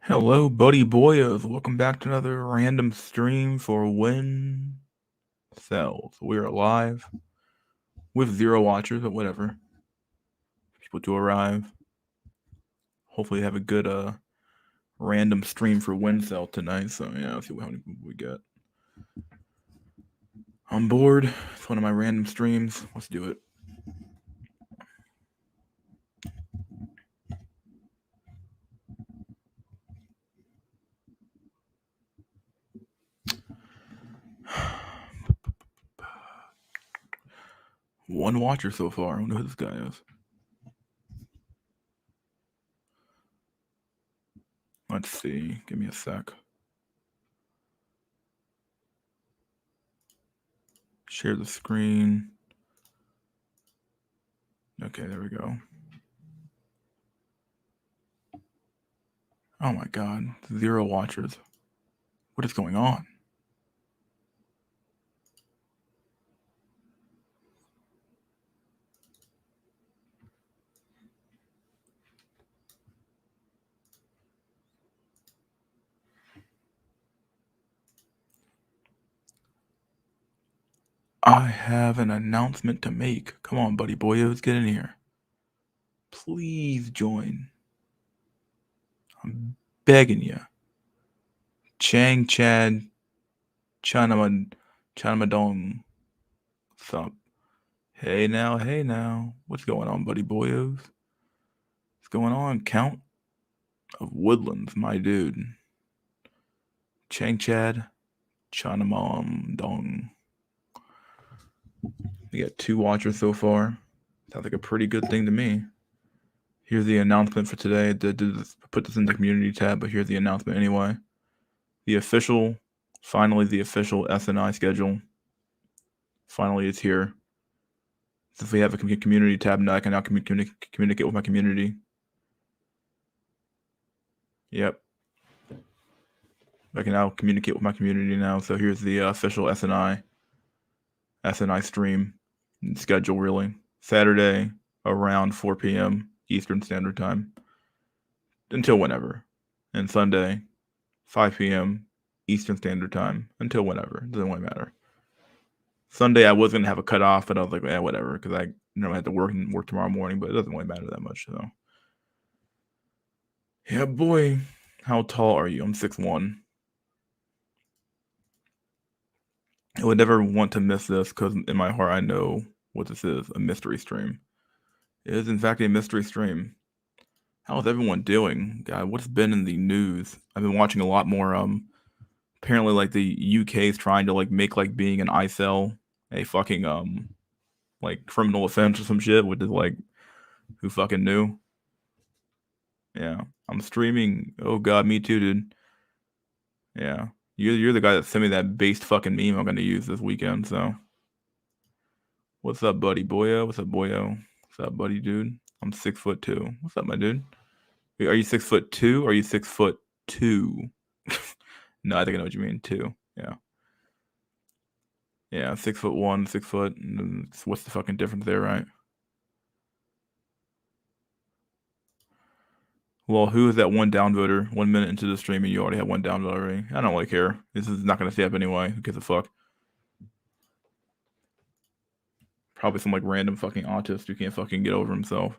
Hello, buddy boyos. Welcome back to another random stream for WINcels. We're alive with 0 watchers, but whatever. People to arrive. Hopefully, have a good random stream for WINcels tonight. So yeah, let's see how many people we get on board. It's one of my random streams. Let's do it. One watcher so far. I don't know who this guy is. Let's see. Give me a sec. Share the screen. Okay, there we go. Oh my god. 0 watchers. What is going on? I have an announcement to make. Come on, buddy boyos, get in here. Please join. I'm begging you. Chang Chad Chanamadong. What's up? Hey now. What's going on, buddy boyos? What's going on? Count of Woodlands, my dude. Chang Chad Chanamadong. We got 2 watchers so far. Sounds like a pretty good thing to me. Here's the announcement for today. I did put this in the community tab, but here's the announcement anyway. Finally the official SNI schedule. Finally, it's here. Since we have a community tab now, I can now communicate with my community. Yep. I can now communicate with my community now. So here's the official SNI stream schedule, really. Saturday around 4 p.m. Eastern Standard Time until whenever. And Sunday, 5 p.m. Eastern Standard Time until whenever. It doesn't really matter. Sunday, I was going to have a cutoff, but I was like, whatever, because I have to work tomorrow morning, but it doesn't really matter that much. So, yeah, boy. How tall are you? I'm 6'1". I would never want to miss this because in my heart, I know what this is, a mystery stream. It is, in fact, a mystery stream. How is everyone doing? God, what's been in the news? I've been watching a lot more. Apparently, like, the UK is trying to, like, make, like, being an ICEL a fucking, like, criminal offense or some shit, which is, like, who fucking knew? Yeah. I'm streaming. Oh, God, me too, dude. Yeah. You're the guy that sent me that based fucking meme I'm going to use this weekend, so. What's up, buddy boyo? What's up, boyo? What's up, buddy, dude? I'm 6'2". What's up, my dude? Wait, are you 6'2"? Or are you 6'2"? No, I think I know what you mean. 2. Yeah. Yeah, 6'1", 6 foot. What's the fucking difference there, right? Well, who is that one downvoter? 1 minute into the stream and you already have one downvote already. I don't really care. This is not going to stay up anyway. Who gives a fuck? Probably some like random fucking autist who can't fucking get over himself.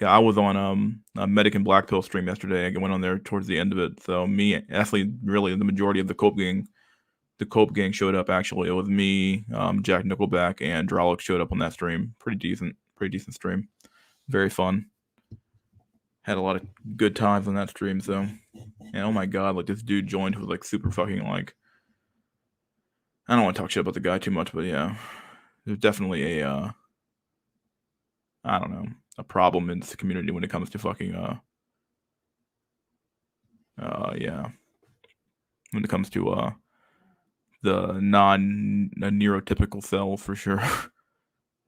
I was on a Medic and Black Pill stream yesterday. I went on there towards the end of it. So me, actually, really the majority of the Cope gang showed up. Actually, it was me, Jack Nickelback, and Drolic showed up on that stream. Pretty decent stream. Very fun. Had a lot of good times on that stream. So, and oh my god, like this dude joined who was like super fucking like. I don't want to talk shit about the guy too much, but yeah, there's definitely a I don't know, a problem in the community when it comes to fucking yeah, when it comes to the neurotypical cell for sure.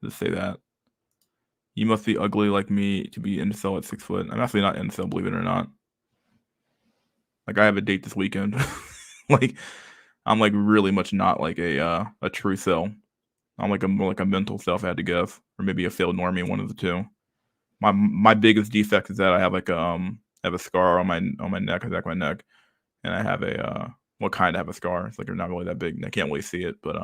Just say that. You must be ugly like me to be incel at 6 foot. I'm actually not incel, believe it or not. Like I have a date this weekend. Like I'm like really much not like a true cell. I'm like more like a mental self, I had to guess, or maybe a failed normie, one of the two. My biggest defect is that I have like a have a scar on my neck, the back of my neck, and I have a well, kind of have a scar. It's like they're not really that big. I can't really see it, but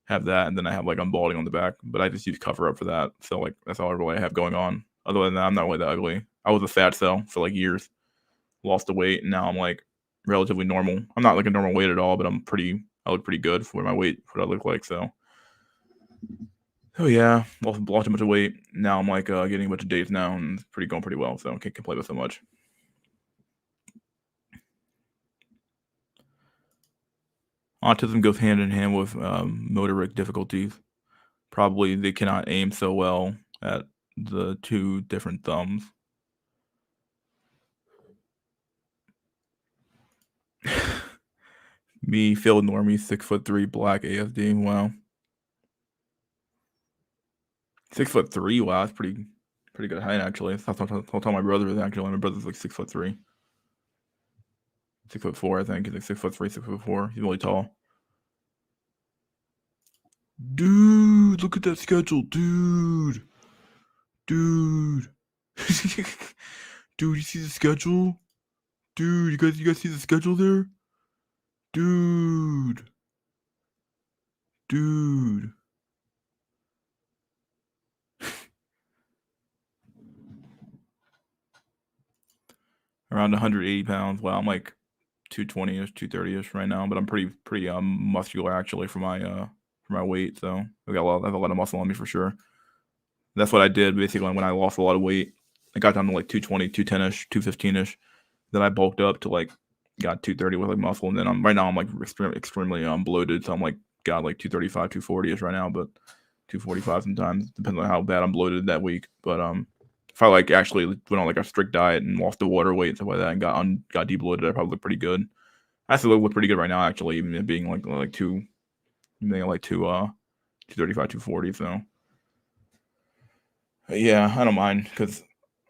have that, and then I have like I'm balding on the back, but I just use cover up for that. So like that's all I really have going on. Other than that, I'm not really that ugly. I was a fat cell for like years, lost the weight, and now I'm like relatively normal. I'm not like a normal weight at all, but I look pretty good for my weight, for what I look like. So yeah, lost a bunch of weight. Now I'm like getting a bunch of dates now, and it's going pretty well. So I can't complain with so much. Autism goes hand in hand with motoric difficulties. Probably they cannot aim so well at the two different thumbs. Me, Phil Normie, 6'3", black ASD. Wow. 6'3". Wow, that's pretty good height actually. I'll tell my brother actually. My brother's like 6'3". 6'4", I think. He's like 6'3", 6'4". He's really tall. Dude, look at that schedule, dude. Dude. Dude, you see the schedule? Dude, you guys see the schedule there? Dude. Dude. Around 180 pounds. Wow, I'm like 220ish, 230ish right now, but I'm pretty muscular actually for my weight. So I have a lot of muscle on me for sure. That's what I did basically when I lost a lot of weight. I got down to like 220, 210ish, 215ish. Then I bulked up to like got 230 with like muscle, and then right now I'm like extremely bloated. So I'm like got like 235, 240ish right now, but 245 sometimes depends on how bad I'm bloated that week. But if I like actually went on like a strict diet and lost the water weight and stuff like that and got debloated, I probably look pretty good. I actually look pretty good right now, actually, even being like 235, 240. So yeah, I don't mind because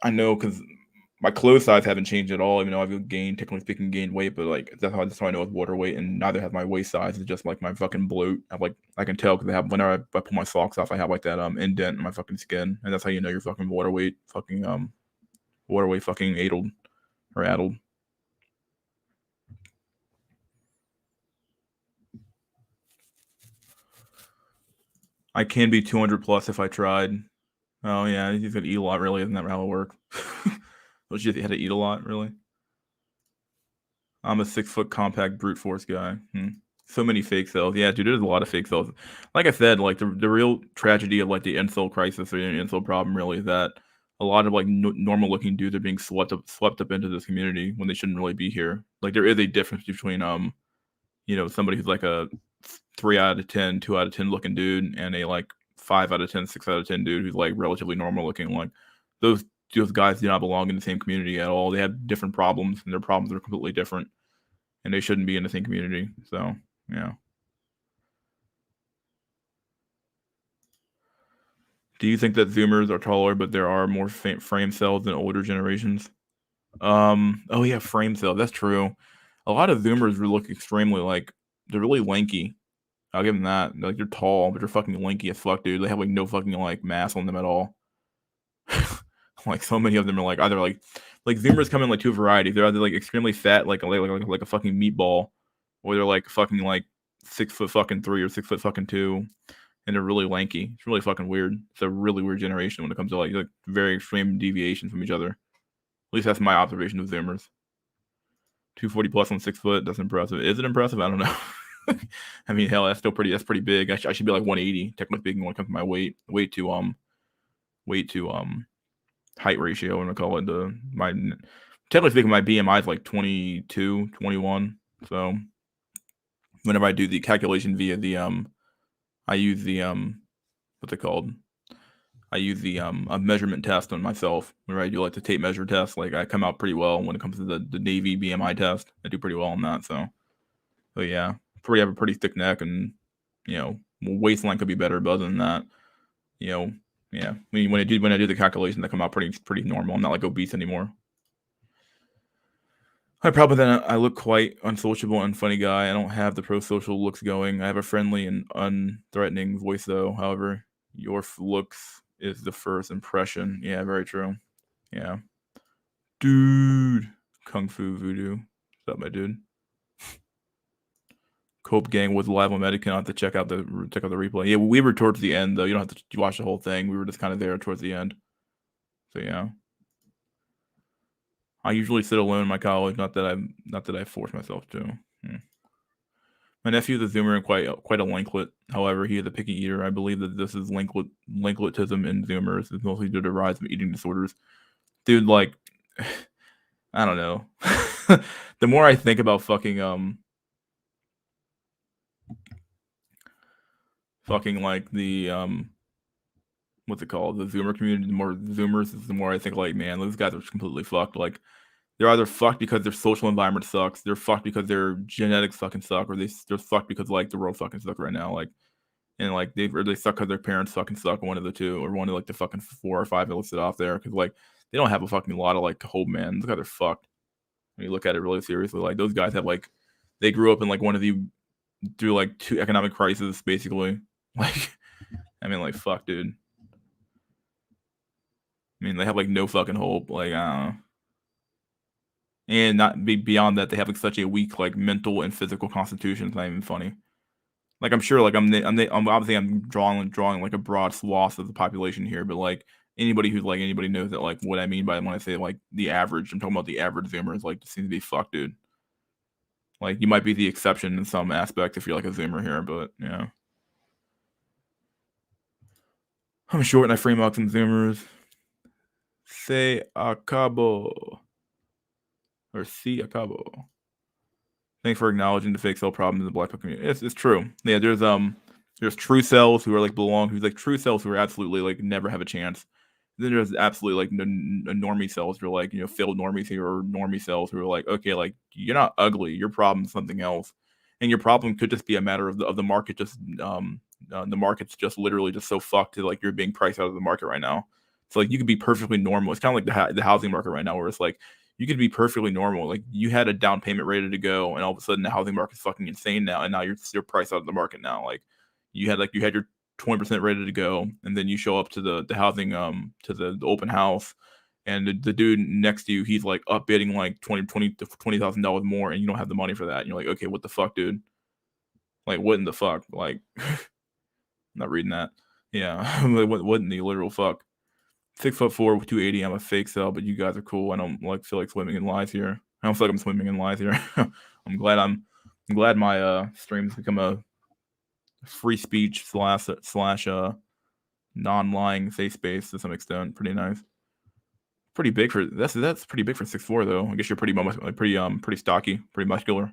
I know because my clothes size haven't changed at all. Even though I've technically speaking, gained weight, but like that's how I know it's water weight, and neither has my waist size. It's just like my fucking bloat. I can tell because I have whenever I pull my socks off, I have like that indent in my fucking skin, and that's how you know you're fucking water weight, fucking addled or addled. I can be 200 plus if I tried. Oh yeah, you could eat a lot. Really, isn't that how it works? Don't you had to eat a lot? Really? I'm a 6 foot compact brute force guy. So many fake cells. Yeah, dude, there's a lot of fake cells. Like I said, like the real tragedy of like the incel crisis or the incel problem really is that a lot of like normal looking dudes are being swept up into this community when they shouldn't really be here. Like there is a difference between somebody who's like a 3 out of 10, 2 out of 10 looking dude, and a like 5 out of 10, 6 out of 10 dude who's like relatively normal looking. Like those guys do not belong in the same community at all. They have different problems, and their problems are completely different, and they shouldn't be in the same community. So yeah. Do you think that Zoomers are taller, but there are more frame cells than older generations? Oh yeah, frame cells. That's true. A lot of Zoomers look extremely like they're really lanky. I'll give them that. Like they're tall, but they're fucking lanky as fuck, dude. They have like no fucking like mass on them at all. Like so many of them are like either like Zoomers come in like two varieties. They're either like extremely fat, like a fucking meatball, or they're like fucking like 6 foot fucking 3 or 6 foot fucking 2, and they're really lanky. It's really fucking weird. It's a really weird generation when it comes to like very extreme deviations from each other. At least that's my observation of Zoomers. 240 plus on 6 foot. That's impressive. Is it impressive? I don't know. I mean, hell, that's still pretty. That's pretty big. I should be like 180, technically speaking, when it comes to my weight to height ratio. And I call it my technically speaking, my BMI is like 22, 21. So whenever I do the calculation via the I use the what's it called? I use the a measurement test on myself. Whenever I do like the tape measure test, like I come out pretty well when it comes to the Navy BMI test. I do pretty well on that. So yeah, probably have a pretty thick neck, and waistline could be better, but other than that, yeah. When I do the calculations, they come out pretty normal. I'm not like obese anymore. I look quite unsociable and funny guy. I don't have the pro-social looks going. I have a friendly and unthreatening voice, though. However, your looks is the first impression. Yeah, very true. Yeah. Dude. Kung Fu Voodoo. What's up, my dude? Cope Gang was live on Medican. I'll have to check out the replay. Yeah, we were towards the end though. You don't have to watch the whole thing. We were just kind of there towards the end. So yeah. I usually sit alone in my college. Not that I force myself to. My nephew is a Zoomer and quite a linklet. However, he is a picky eater. I believe that this is linkletism in Zoomers. It's mostly due to rise of eating disorders. Dude, like, I don't know. The more I think about fucking like the what's it called, the Zoomer community, the more Zoomers, the more I think like, man, those guys are completely fucked. Like, they're either fucked because their social environment sucks, they're fucked because their genetics fucking suck, or they're fucked because like the world fucking sucks right now. Like, and like they suck because their parents fucking suck, one of the two, or one of like the fucking 4 or 5 that listed off there, because like they don't have a fucking lot of like hope, man. Look how they're fucked. When you look at it really seriously, like those guys have like, they grew up in like one of the, through like 2 economic crises basically. Like, I mean, like, fuck, dude. I mean, they have like no fucking hope. Like, I don't know. And not beyond that, they have like such a weak like mental and physical constitution. It's not even funny. Like, I'm sure like I'm obviously I'm drawing like a broad swath of the population here, but like anybody knows that like what I mean by when I say like the average, I'm talking about the average Zoomers, like seems to be fucked, dude. Like, you might be the exception in some aspects if you're like a Zoomer here, but yeah. I'm short and I frame out some Zoomers. Se acabo. Or si acabo. Thanks for acknowledging the fake cell problem in the Black community. It's true. Yeah, there's true cells who are like who's like true cells who are absolutely like never have a chance. Then there's absolutely like normie cells who are like, you know, failed normies here, or normie cells who are like, okay, like you're not ugly, your problem's something else, and your problem could just be a matter of the market. Just the market's just literally just so fucked that like you're being priced out of the market right now. So like you could be perfectly normal. It's kind of like the housing market right now, where it's like you could be perfectly normal. Like you had a down payment ready to go, and all of a sudden the housing market's fucking insane now, and now you're priced out of the market now. Like you had your 20% ready to go, and then you show up to the housing to the open house, and the dude next to you, he's like up bidding like $20,000 more, and you don't have the money for that. And you're like, okay, what the fuck, dude? Like, what in the fuck? Like, I'm not reading that. Yeah, like, what in the literal fuck? 6'4", 280. I'm a fake cell, but you guys are cool. I don't like feel like swimming in lies here. I don't feel like I'm swimming in lies here. I'm glad my streams become a free speech slash non-lying safe space to some extent. Pretty nice. Pretty big for that's pretty big for 6'4" though. I guess you're pretty stocky, pretty muscular.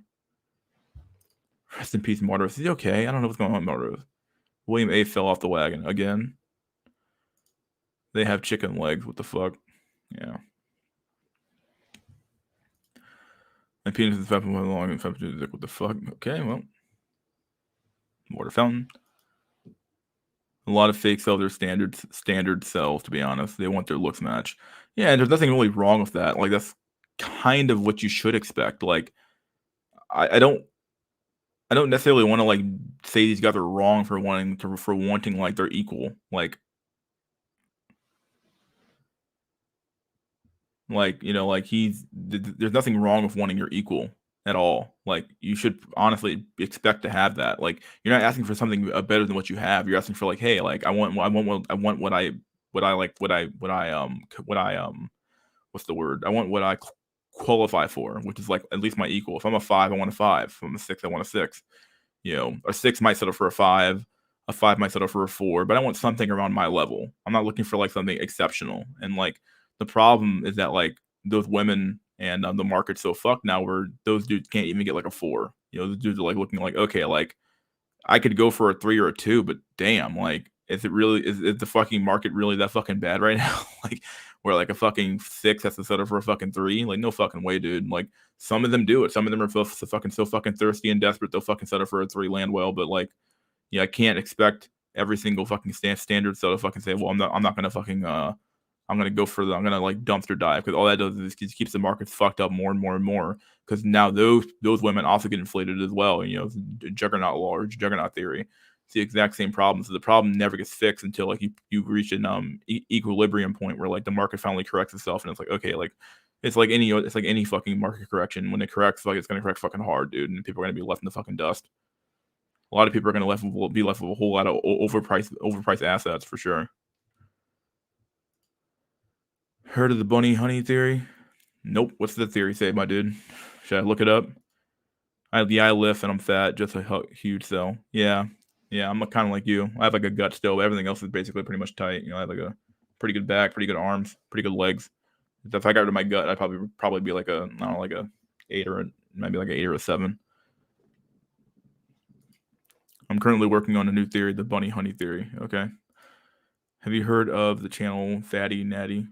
Rest in peace, Mardos. He's okay. I don't know what's going on with Mardos. William A fell off the wagon again. They have chicken legs. What the fuck? Yeah. My penis is 5 long and 5 dick. What the fuck? Okay, well. Water fountain. A lot of fake cells are standard cells, to be honest. They want their looks match. Yeah, and there's nothing really wrong with that. Like, that's kind of what you should expect. Like, I don't necessarily want to like say these guys are wrong for wanting like their equal. Like, you know, like there's nothing wrong with wanting your equal at all. Like, you should honestly expect to have that. Like, you're not asking for something better than what you have. You're asking for like, hey, like I want what's the word? I want what I qualify for, which is like at least my equal. If I'm a 5, I want a 5. If I'm a 6, I want a 6. You know, a 6 might settle for a 5. A 5 might settle for a 4, but I want something around my level. I'm not looking for like something exceptional. And like the problem is that like those women and the market's so fucked now where those dudes can't even get like a 4. You know, the dudes are like looking like, okay, like I could go for a 3 or a 2, but damn, like is the fucking market really that fucking bad right now? Like, where like a fucking 6 has to settle for a fucking 3? Like, no fucking way, dude. Like, some of them do it. Some of them are so fucking thirsty and desperate they'll fucking settle for a 3 land well. But like, yeah, I can't expect every single fucking standard cell to fucking say, well, I'm not gonna fucking I'm gonna go for I'm gonna like dumpster dive, because all that does is keeps the markets fucked up more and more and more. Because now those women also get inflated as well. You know, juggernaut theory. It's the exact same problem. So the problem never gets fixed until like you reach an equilibrium point where like the market finally corrects itself, and it's like, okay, like It's like any fucking market correction. When it corrects, like it's gonna correct fucking hard, dude, and people are gonna be left in the fucking dust. A lot of people are gonna be left with a whole lot of overpriced assets for sure. Heard of the bunny honey theory? Nope. What's the theory say, my dude? Should I look it up? I lift and I'm fat, just a huge cell. Yeah, I'm kind of like you. I have like a gut still, but everything else is basically pretty much tight. You know, I have like a pretty good back, pretty good arms, pretty good legs. If I got rid of my gut, I'd probably be like I don't know, like a 8 or maybe like an 8 or a 7. I'm currently working on a new theory, the bunny honey theory. Okay. Have you heard of the channel Fatty Natty?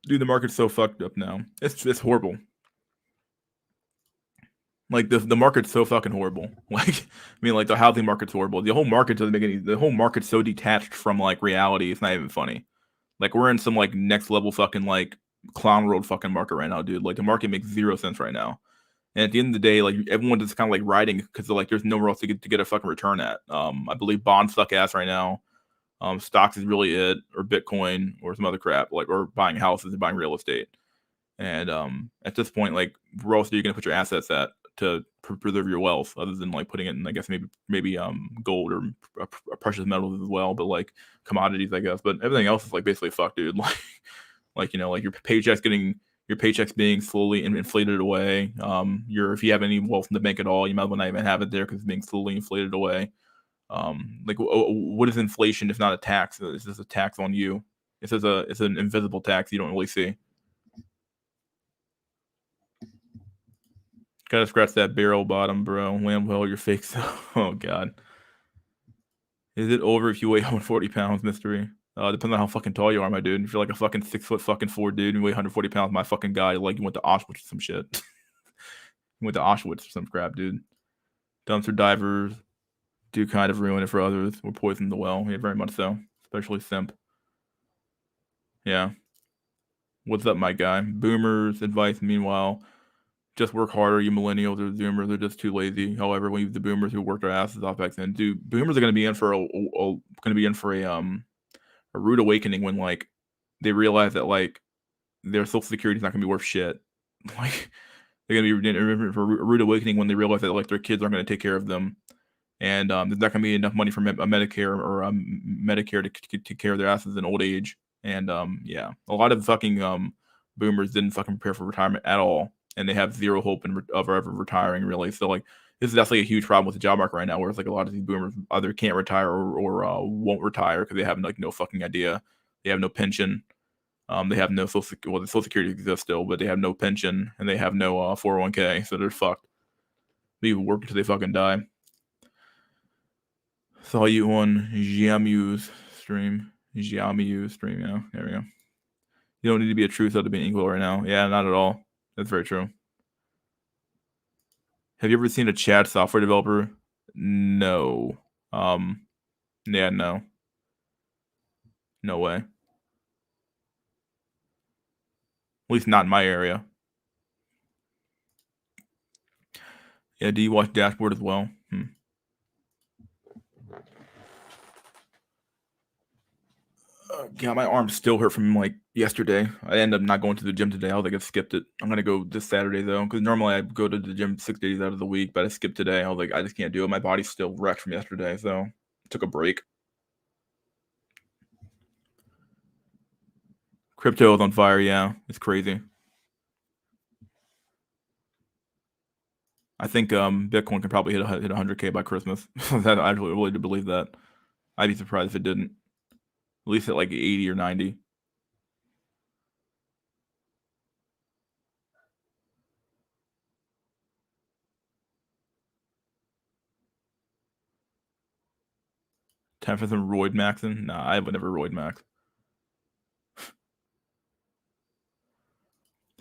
Dude, the market's so fucked up now. It's horrible. Like the market's so fucking horrible. Like I mean, like the housing market's horrible. The whole market doesn't make any. The whole market's so detached from like reality. It's not even funny. Like we're in some like next level fucking like clown world fucking market right now, dude. Like the market makes zero sense right now. And at the end of the day, like everyone just kind of like riding because like there's nowhere else to get a fucking return at. I believe bonds suck ass right now. Stocks is really it, or Bitcoin, or some other crap, like or buying houses and buying real estate. And at this point, like where else are you gonna put your assets at to preserve your wealth, other than like putting it in, I guess maybe gold or precious metals as well, but like commodities, I guess. But everything else is like basically fucked, dude. Like you know, like your paychecks being slowly inflated away. If you have any wealth in the bank at all, you might as well not even have it there because it's being slowly inflated away. Like what is inflation if not a tax? It's just a tax on you. It's an invisible tax you don't really see. Gotta scratch that barrel bottom, bro. Lamwell, you're fake. So, oh god. Is it over if you weigh 140 pounds, mystery? Depends on how fucking tall you are, my dude. If you're like a fucking 6 foot fucking 4 dude and you weigh 140 pounds, my fucking guy, like you went to Auschwitz or some shit. You went to Auschwitz or some crap, dude. Dumpster divers do kind of ruin it for others or poison the well. Yeah, very much so. Especially simp. Yeah. What's up, my guy? Boomers advice, meanwhile. Just work harder, you millennials or Zoomers are just too lazy. However, when you the Boomers who worked their asses off back then, dude, Boomers are going to be in for a rude awakening when like they realize that like their social security is not going to be worth shit. Like they're going to be in for a rude awakening when they realize that like their kids aren't going to take care of them, and there's not going to be enough money for Medicare or Medicare to take care of their asses in old age. And yeah, a lot of fucking Boomers didn't fucking prepare for retirement at all, and they have zero hope of ever retiring, really. So like this is definitely a huge problem with the job market right now, where it's like a lot of these Boomers either can't retire or won't retire because they have like no fucking idea. They have no pension. They have no the Social Security exists still, but they have no pension and they have no 401k, so they're fucked. They even work until they fucking die. Saw you on Xiaomu's stream. Xiaomu stream, yeah. There we go. You don't need to be a truth to be an equal right now. Yeah, not at all. That's very true. Have you ever seen a chat software developer? No. Yeah, no. No way. At least not in my area. Yeah, do you watch Dashboard as well? God, my arm still hurt from like yesterday. I ended up not going to the gym today. I was like, I skipped it. I'm gonna go this Saturday though, because normally I go to the gym 6 days out of the week, but I skipped today. I was like, I just can't do it. My body's still wrecked from yesterday, so I took a break. Crypto is on fire. Yeah, it's crazy. I think Bitcoin can probably hit 100K by Christmas. I really do believe that. I'd be surprised if it didn't. At least at like 80 or 90. Time for some roid maxing? Nah, I would never roid max.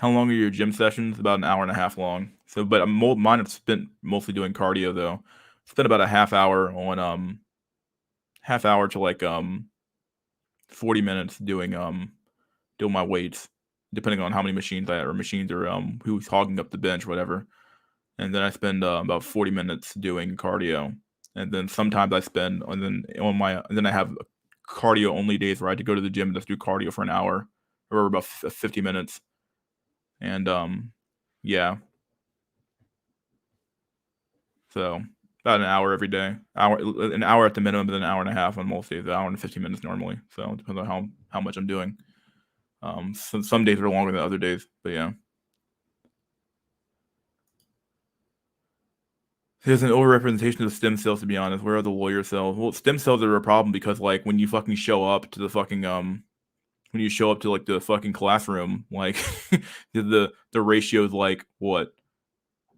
How long are your gym sessions? About an hour and a half long. So, but mine have spent mostly doing cardio though. Spent about a half hour on half hour to like 40 minutes doing my weights, depending on how many machines or who's hogging up the bench, whatever. And then I spend about 40 minutes doing cardio, and then sometimes I spend and then I have cardio only days where I had to go to the gym and just do cardio for an hour or about 50 minutes. And yeah, so about an hour every day. An hour at the minimum, but an hour and a half on most days. An hour and 15 minutes normally. So it depends on how much I'm doing. Some days are longer than other days, but yeah. There's an overrepresentation of stem cells, to be honest. Where are the lawyer cells? Well, stem cells are a problem because, like, when you fucking show up to the fucking when you show up to like the fucking classroom, like the ratio is like what,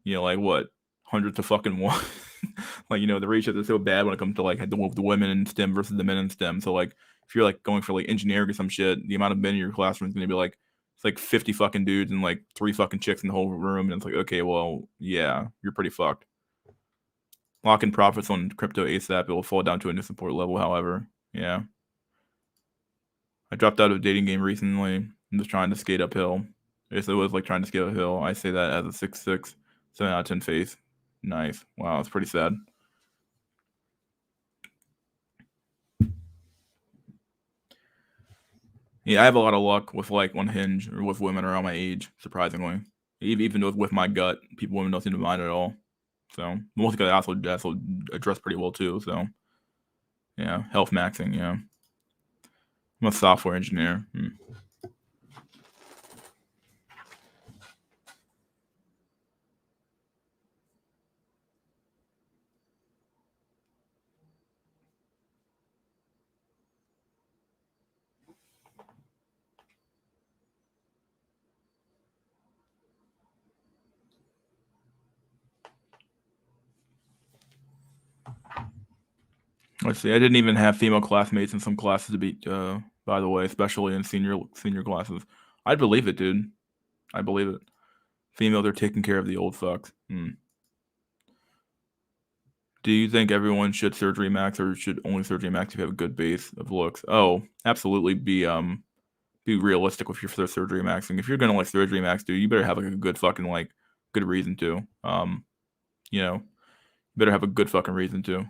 like what, hundred to fucking one. Like, the ratios are so bad when it comes to like the women in STEM versus the men in STEM. So like, if you're like going for like engineering or some shit, the amount of men in your classroom is gonna be like, it's like 50 fucking dudes and like 3 fucking chicks in the whole room, and it's like, okay, well, yeah, you're pretty fucked. Lock in profits on crypto ASAP. It will fall down to a new support level. However, yeah. I dropped out of a dating game recently. I'm just trying to skate uphill. It was like trying to skate uphill. I say that as a 6'6", 7 out of 10 face. Nice. Wow, that's pretty sad. Yeah, I have a lot of luck with like on Hinge or with women around my age. Surprisingly, even with my gut, women don't seem to mind at all. So mostly because I also dress pretty well too. So yeah, health maxing. Yeah, I'm a software engineer. Let's see. I didn't even have female classmates in some classes to be. By the way, especially in senior classes. I believe it, dude. I believe it. Females are taking care of the old fucks. Do you think everyone should surgery max, or should only surgery max if you have a good base of looks? Oh, absolutely. Be realistic with your surgery maxing. If you're gonna like surgery max, dude, you better have like a good fucking like good reason to. You know, better have a good fucking reason to.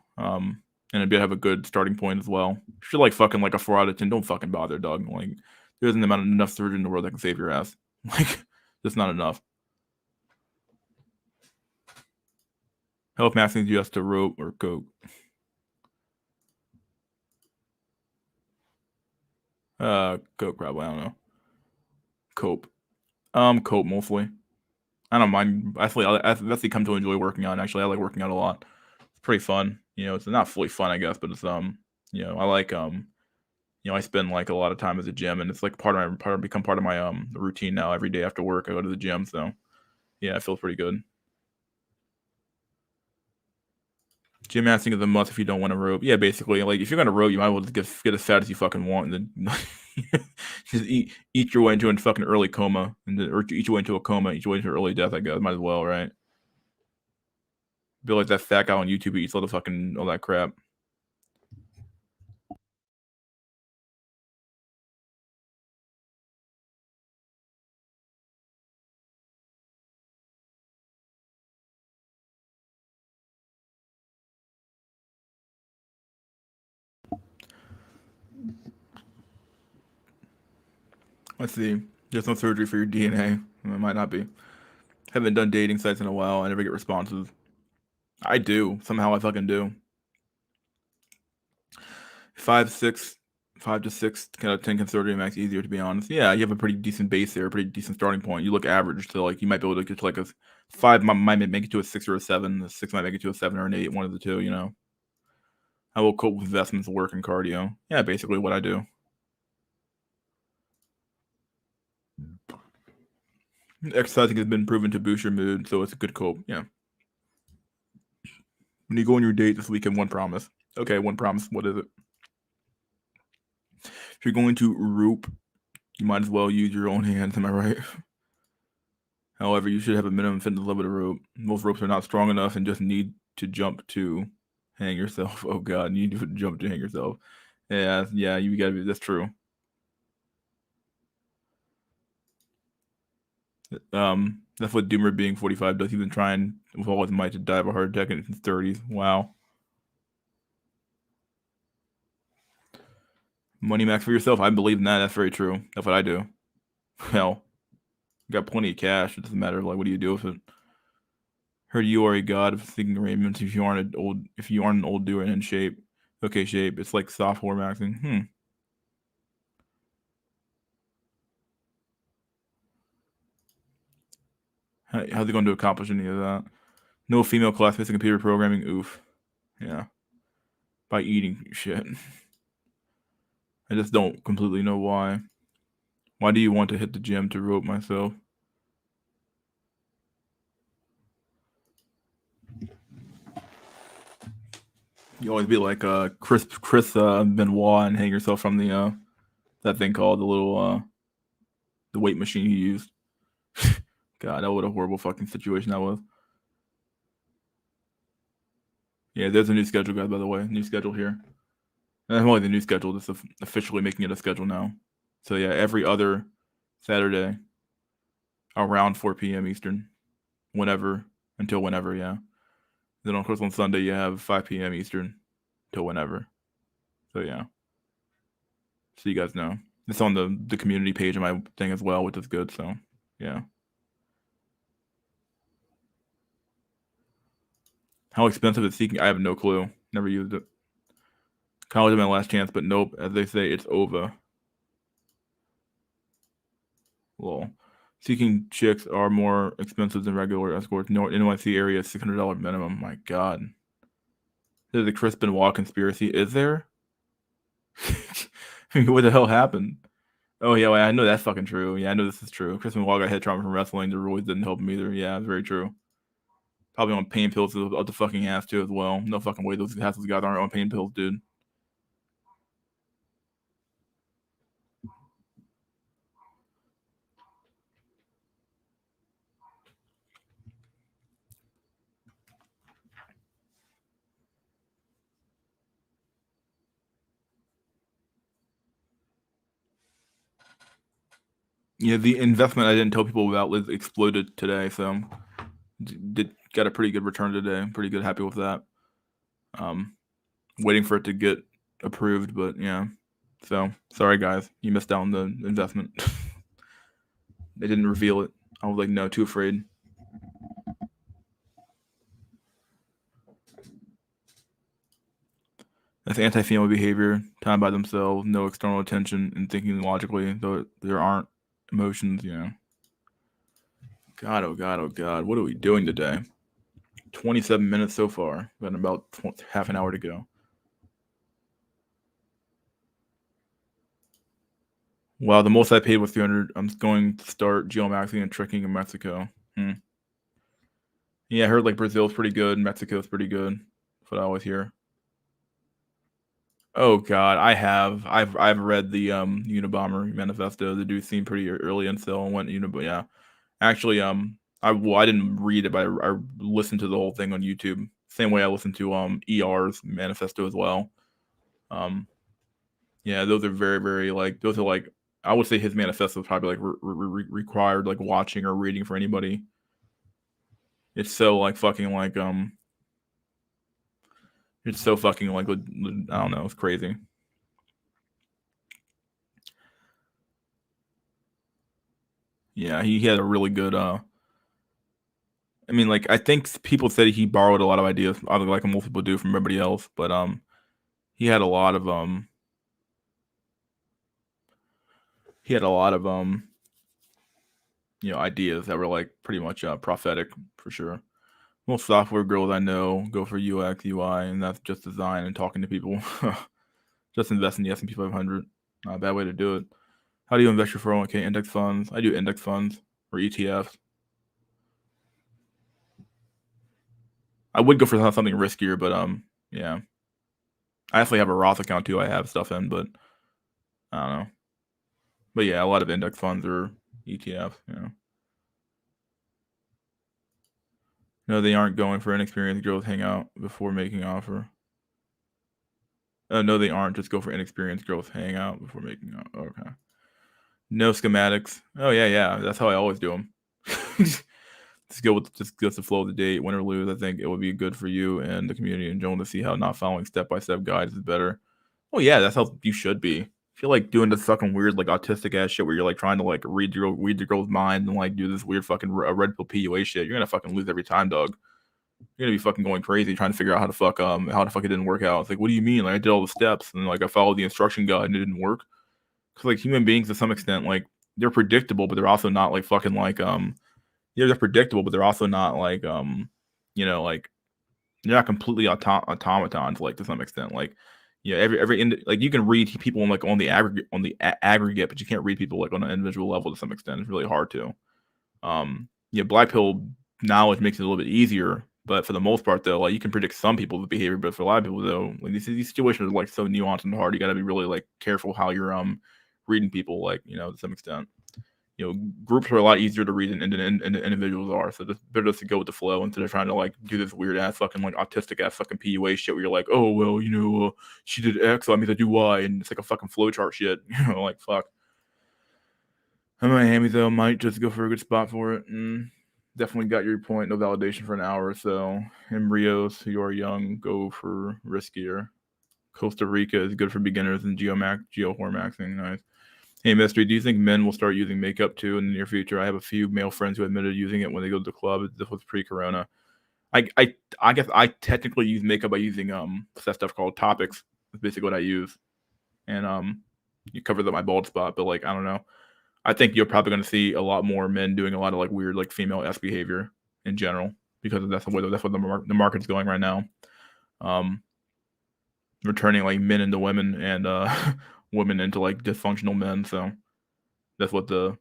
And it better have a good starting point as well. If you're like fucking like a 4 out of 10, don't fucking bother, dog. Like, there isn't enough surgery in the world that can save your ass. Like, just not enough. Health maxing just to rope or coke. Coke probably. I don't know. Cope. Cope mostly. I don't mind. Actually, I actually come to enjoy working out. Actually, I like working out a lot. It's pretty fun. It's not fully fun, I guess, but it's I like I spend like a lot of time at the gym, and it's like become part of my routine now. Every day after work, I go to the gym. So yeah, I feel pretty good. Gym asking is a must if you don't want to rope. Yeah, basically, like if you're gonna rope, you might as well just get as fat as you fucking want, and then just eat your way into a fucking early coma, or eat your way into a coma, eat your way into early death. I guess might as well, right? Be like that fat guy on YouTube who eats all that crap. Let's see. There's no surgery for your DNA. It might not be. Haven't done dating sites in a while. I never get responses. I do. Somehow I fucking do. 5, 6, 5 to 6 kind of 10 conservative max easier, to be honest. Yeah, you have a pretty decent base there, a pretty decent starting point. You look average, so like you might be able to get to like a 5 might make it to a 6 or a 7. A 6 might make it to a 7 or an 8, one of the two. I will cope with investments, work, and cardio. Yeah, basically what I do. Exercising has been proven to boost your mood, so it's a good cope. Yeah. When you go on your date this weekend, one promise. Okay, one promise. What is it? If you're going to roop, you might as well use your own hands. Am I right? However, you should have a minimum fitness level to rope. Most ropes are not strong enough and just need to jump to hang yourself. Oh god, you need to jump to hang yourself. Yeah, you gotta be. That's true. That's what Doomer being 45 does. He's been trying with all his might to die of a heart attack in his 30s. Wow. Money max for yourself. I believe in that. That's very true. That's what I do. Hell, you got plenty of cash. It doesn't matter. Like, what do you do with it? Heard you are a god of thinking arrangements. If you aren't an old dude and in shape, okay shape. It's like software maxing. How's he going to accomplish any of that? No female classmates in computer programming. Oof. Yeah. By eating shit. I just don't completely know why. Why do you want to hit the gym to rope myself? You always be like Chris Benoit and hang yourself from the that thing called the little the weight machine you used. God, that what a horrible fucking situation that was. Yeah, there's a new schedule, guys. By the way, new schedule here. And only the new schedule. Just officially making it a schedule now. So yeah, every other Saturday around 4 p.m. Eastern, whenever until whenever. Yeah. Then of course on Sunday you have 5 p.m. Eastern till whenever. So yeah. So you guys know. It's on the community page of my thing as well, which is good. So yeah. How expensive is seeking? I have no clue. Never used it. College is my last chance, but nope. As they say, it's over. Lol. Seeking chicks are more expensive than regular escorts. No, NYC area is $600 minimum. My God. There's a Chris Benoit conspiracy. Is there? What the hell happened? Oh yeah, well, I know that's fucking true. Yeah, I know this is true. Chris Benoit got head trauma from wrestling. The roids didn't help him either. Yeah, it's very true. Probably on pain pills up the fucking ass too as well. No fucking way those guys aren't on pain pills, dude. Yeah, the investment I didn't tell people about was exploded today, so got a pretty good return today. I'm pretty good, happy with that. Waiting for it to get approved, but yeah. So sorry guys, you missed out on the investment. They didn't reveal it. I was like, no, too afraid. That's anti-female behavior, time by themselves, no external attention, and thinking logically, though there aren't emotions, you know. God, oh God, oh God, what are we doing today? 27 minutes so far, got about half an hour to go. Wow, the most I paid was 300. I'm going to start geomaxing and tricking in Mexico. Yeah, I heard like Brazil's pretty good, Mexico's pretty good. That's what I always hear. Oh God, I've read the Unabomber manifesto. The dude seemed pretty early incel and went Unabomber. Yeah, actually, I didn't read it, but I listened to the whole thing on YouTube. Same way I listened to ER's manifesto as well. Yeah, those are very very like those are like I would say his manifesto is probably like required like watching or reading for anybody. It's so like fucking like it's so fucking like I don't know, it's crazy. Yeah, he had a really good I mean, like I think people said he borrowed a lot of ideas, like most people do from everybody else, but he had a lot of he had a lot of ideas that were like pretty much prophetic for sure. Most software girls I know go for UX, UI, and that's just design and talking to people. Just invest in the S&P 500. Not a bad way to do it. How do you invest your 401k index funds? I do index funds or ETFs. I would go for something riskier, but yeah. I actually have a Roth account too. I have stuff in, but I don't know. But yeah, a lot of index funds or ETFs. No, they aren't going for inexperienced girls hang out before making offer. No, they aren't. Just go for inexperienced girls hang out before making offer. Okay. No schematics. Oh yeah. That's how I always do them. Just go with the flow of the date, win or lose. I think it would be good for you and the community in general to see how not following step by step guides is better. Oh yeah, that's how you should be. feel like doing this fucking weird like autistic ass shit where you're like trying to like read the girl's mind and like do this weird fucking red pill PUA shit. You're gonna fucking lose every time, dog. You're gonna be fucking going crazy trying to figure out how the fuck it didn't work out. It's like, what do you mean? Like I did all the steps and like I followed the instruction guide and it didn't work. Because like human beings to some extent, like they're predictable, but they're also not like fucking like yeah, they're predictable, but they're also not like like they're not completely automatons like to some extent. Like like you can read people on like on the aggregate, but you can't read people like on an individual level to some extent. It's really hard to. Black pill knowledge makes it a little bit easier, but for the most part though, like you can predict some people's behavior, but for a lot of people though, like these situations are like so nuanced and hard. You got to be really like careful how you're reading people, like to some extent. Groups are a lot easier to read than individuals are. So just better just to go with the flow instead of trying to like do this weird ass fucking like autistic ass fucking PUA shit where you're like, oh well, she did X, so that means I do Y, and it's like a fucking flowchart shit. Like fuck. Miami though might just go for a good spot for it. Definitely got your point. No validation for an hour or so. Embryos who are young go for riskier. Costa Rica is good for beginners and geohormaxing. Nice. Hey, Mystery, do you think men will start using makeup too in the near future? I have a few male friends who admitted using it when they go to the club. This was pre-corona. I guess I technically use makeup by using that stuff called Topics. That's basically what I use, and it covers up my bald spot. But like I don't know. I think you're probably going to see a lot more men doing a lot of like weird like female-esque behavior in general because that's what the market's going right now. Returning like men into women and women into like dysfunctional men. So that's what the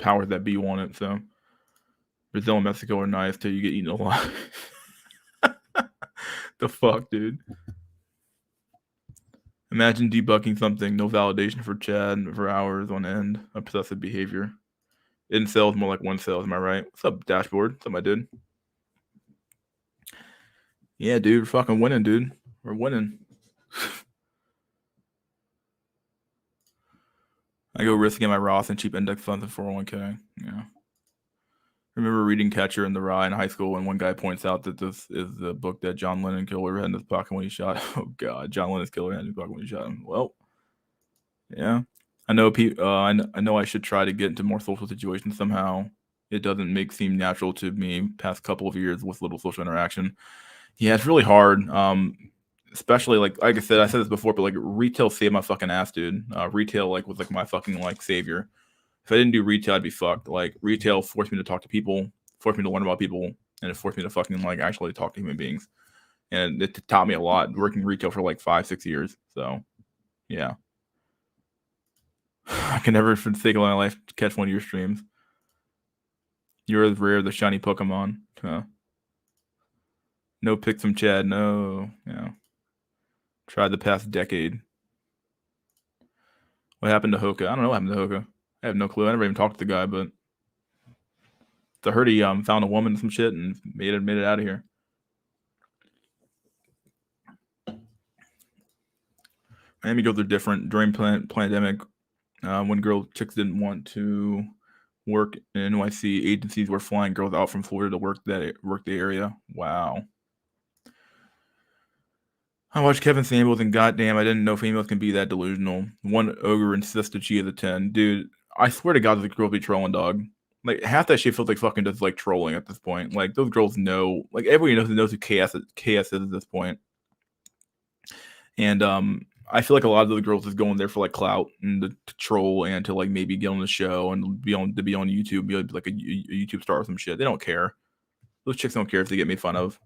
powers that be want it. So Brazil and Mexico are nice till you get eaten alive. The fuck, dude. Imagine debugging something, no validation for Chad for hours on end, obsessive behavior. Incels more like WINcels, am I right? What's up, dashboard? What's up, my dude? Yeah, dude, we're fucking winning, dude. We're winning. I go risking my Roth and cheap index funds and 401k. Yeah. I remember reading Catcher in the Rye in high school when one guy points out that this is the book that John Lennon killer had in his pocket when he shot. Oh God, John Lennon's killer had in his pocket when he shot him. Well, yeah, I know. I know I should try to get into more social situations somehow. It doesn't seem natural to me. Past couple of years with little social interaction. Yeah, it's really hard. Especially like I said this before, but like retail saved my fucking ass, dude. Retail like was like my fucking like savior. If I didn't do retail, I'd be fucked. Like retail forced me to talk to people, forced me to learn about people, and it forced me to fucking like actually talk to human beings. And it taught me a lot working retail for like 5-6 years. So yeah. I can never forsake my life to catch one of your streams. You're as rare as the shiny Pokemon. Huh. No pics from Chad. No. Yeah. Tried the past decade. What happened to Hoka? I don't know what happened to Hoka. I have no clue. I never even talked to the guy, but I heard he found a woman and some shit and made it out of here. Miami girls are different. During pandemic, when chicks didn't want to work in NYC, agencies were flying girls out from Florida to work the area. Wow. I watched Kevin Samuels and goddamn, I didn't know females can be that delusional. One ogre insisted she is a 10. Dude, I swear to God, the girls be trolling, dog. Like, half that shit feels like fucking just, like, trolling at this point. Like, those girls know. Like, everybody knows who KS is at this point. And, I feel like a lot of those girls is going there for, like, clout and to troll and to, like, maybe get on the show and be on YouTube, be like a YouTube star or some shit. They don't care. Those chicks don't care if they get made fun of.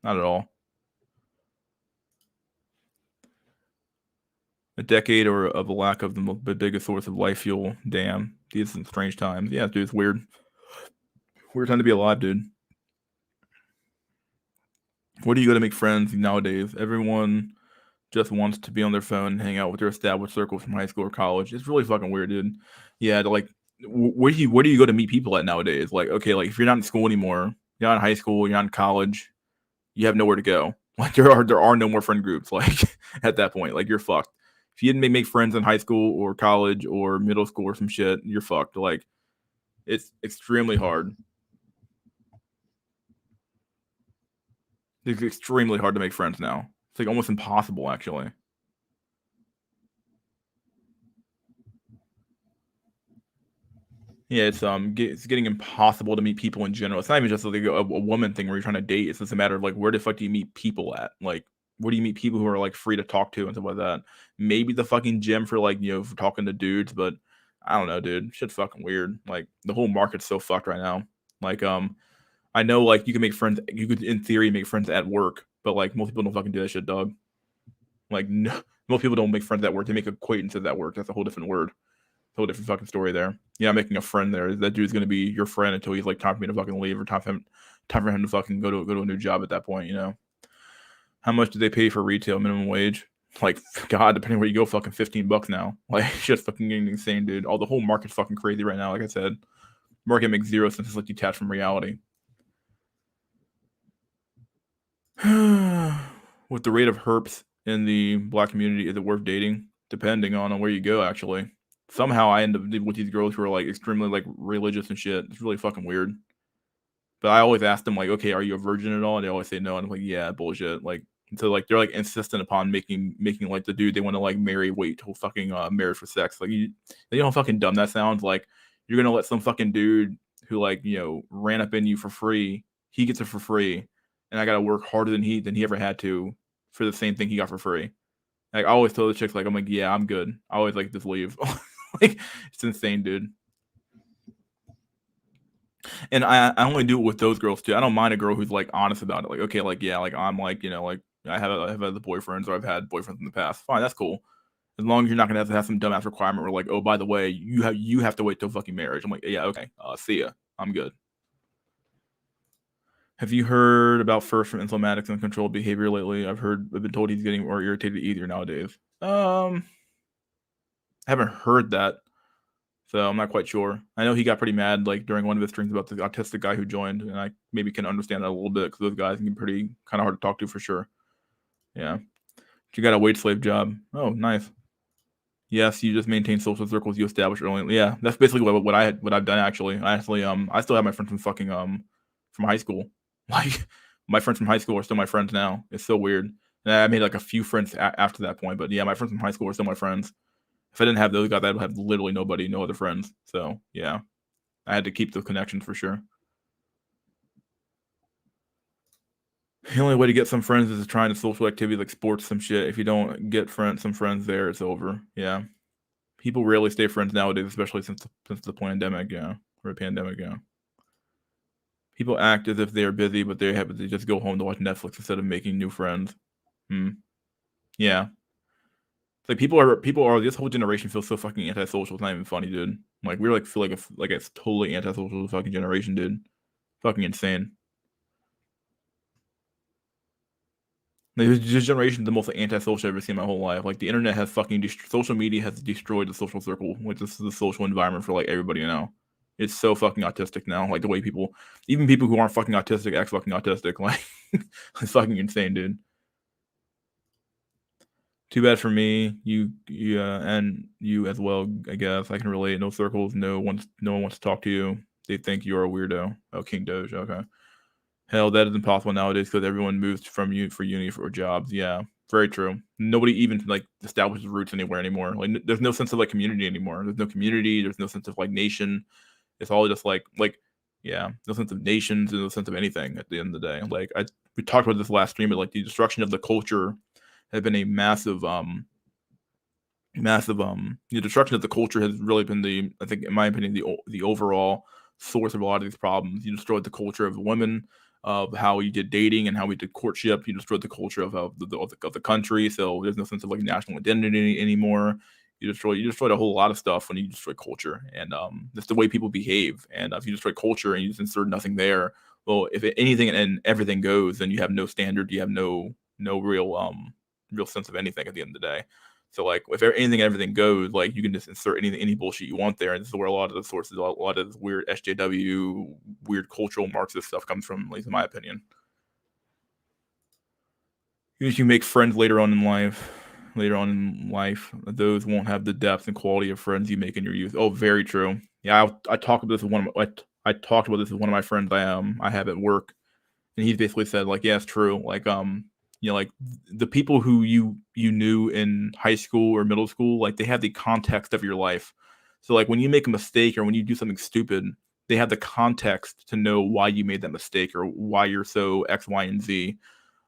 Not at all. A decade or of a lack of the biggest source of life fuel. Damn, these are strange times. Yeah, dude, it's weird. Weird time to be alive, dude. What do you go to make friends nowadays? Everyone just wants to be on their phone and hang out with their established circles from high school or college. It's really fucking weird, dude. Yeah, like, where do you go to meet people at nowadays? Like, okay, like if you're not in school anymore, you're not in high school, you're not in college, you have nowhere to go. Like there are no more friend groups. Like at that point, like you're fucked. If you didn't make friends in high school or college or middle school or some shit, you're fucked. Like it's extremely hard. It's extremely hard to make friends now. It's like almost impossible, actually. Yeah, it's getting impossible to meet people in general. It's not even just like a woman thing where you're trying to date. It's just a matter of like where the fuck do you meet people at? Like where do you meet people who are like free to talk to and stuff like that? Maybe the fucking gym for like for talking to dudes, but I don't know, dude. Shit's fucking weird. Like the whole market's so fucked right now. Like I know like you can make friends. You could in theory make friends at work, but like most people don't fucking do that shit, dog. Like no, most people don't make friends at work. They make acquaintances at work. That's a whole different word. Whole different fucking story there. Yeah, making a friend there. That dude's gonna be your friend until he's like time for me to fucking leave or time for him to fucking go to a new job at that point. How much do they pay for retail minimum wage? Like God, depending where you go, fucking $15 now. Like shit's fucking getting insane, dude. All the whole market's fucking crazy right now. Like I said, market makes zero sense. It's like detached from reality. With the rate of herps in the black community, is it worth dating? Depending on where you go, actually. Somehow I end up with these girls who are like extremely like religious and shit. It's really fucking weird. But I always ask them like, okay, are you a virgin at all? And they always say no. And I'm like, yeah, bullshit. Like, so like they're like insistent upon making like the dude they want to like marry wait till fucking marriage for sex. Like you know how fucking dumb that sounds. Like you're gonna let some fucking dude who like ran up in you for free. He gets it for free, and I gotta work harder than he ever had to for the same thing he got for free. Like I always tell the chicks like I'm like yeah I'm good. I always like just leave. Like it's insane, dude. And I only do it with those girls too. I don't mind a girl who's like honest about it. Like, okay, like yeah, like I'm like like I have other boyfriends or I've had boyfriends in the past. Fine, that's cool. As long as you're not gonna have to have some dumbass requirement where like, oh, by the way, you have to wait till fucking marriage. I'm like, yeah, okay, see ya. I'm good. Have you heard about First from Inflammatics and Controlled Behavior lately? I've been told he's getting more irritated easier nowadays. I haven't heard that. So I'm not quite sure. I know he got pretty mad like during one of his streams about the autistic guy who joined, and I maybe can understand that a little bit because those guys can be pretty kind of hard to talk to for sure. Yeah, you got a wait slave job. Oh, nice. Yes, you just maintain social circles you established early. Yeah, that's basically what I've done actually. I still have my friends from fucking from high school. Like my friends from high school are still my friends now. It's so weird. And I made like a few friends after that point, but yeah, my friends from high school are still my friends. If I didn't have those guys, I'd have literally nobody, no other friends. So yeah, I had to keep those connections for sure. The only way to get some friends is trying to social activities like sports, some shit. If you don't get some friends there, it's over. Yeah, people rarely stay friends nowadays, especially since the pandemic. Yeah, or a pandemic. Yeah, people act as if they are busy, but they just go home to watch Netflix instead of making new friends. Hmm. Yeah, it's like people are this whole generation feels so fucking antisocial. It's not even funny, dude. Like we like feel like it's totally antisocial fucking generation, dude. Fucking insane. Like, this generation is the most antisocial I've ever seen in my whole life. Like the internet has fucking social media has destroyed the social circle, which is the social environment for like everybody now. It's so fucking autistic now. Like the way even people who aren't fucking autistic, act fucking autistic. Like it's fucking insane, dude. Too bad for me. And you as well. I guess I can relate. No circles. No one wants to talk to you. They think you're a weirdo. Oh, King Doge. Okay. Hell, that is impossible nowadays because everyone moves from for uni for jobs. Yeah, very true. Nobody even like establishes roots anywhere anymore. Like, there's no sense of like community anymore. There's no community. There's no sense of like nation. It's all just yeah, no sense of nations and no sense of anything at the end of the day. Like we talked about this last stream, but like the destruction of the culture has been a massive the destruction of the culture has really been I think in my opinion the overall source of a lot of these problems. You destroyed the culture of women, of how we did dating and how we did courtship. You destroyed the culture of the country, so there's no sense of like national identity anymore. You destroyed a whole lot of stuff when you destroy culture, and that's the way people behave. And if you destroy culture and you just insert nothing there, well, if anything and everything goes, then you have no standard. You have no real sense of anything at the end of the day. So like if anything everything goes, like you can just insert any bullshit you want there, and this is where a lot of the sources, a lot of this weird SJW, weird cultural Marxist stuff comes from, at least in my opinion. Even if you make friends later on in life, those won't have the depth and quality of friends you make in your youth. Oh, very true. Yeah, I talked about this with I talked about this with one of my friends I have at work, and he basically said like, yeah, it's true. Like like the people who you knew in high school or middle school, like they have the context of your life. So like when you make a mistake or when you do something stupid, they have the context to know why you made that mistake or why you're so X, Y, and Z.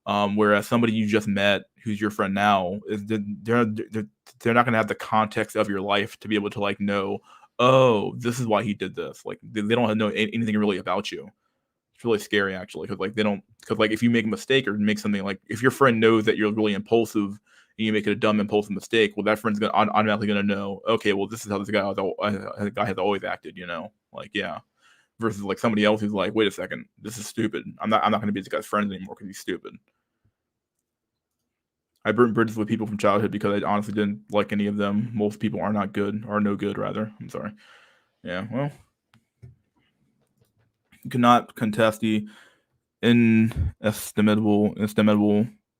Whereas somebody you just met, who's your friend now, they're not going to have the context of your life to be able to like know, oh, this is why he did this. Like they don't know anything really about you. It's really scary actually, because like they don't, because like if you make a mistake or make something, like if your friend knows that you're really impulsive and you make a dumb impulsive mistake, well that friend's gonna automatically gonna know, okay, well this is how this guy has always acted, like yeah. Versus like somebody else who's like, wait a second, this is stupid. I'm not gonna be this guy's friend anymore because he's stupid. I burnt bridges with people from childhood because I honestly didn't like any of them. Most people are not good, or no good rather. I'm sorry. Yeah, well, you cannot contest the inestimable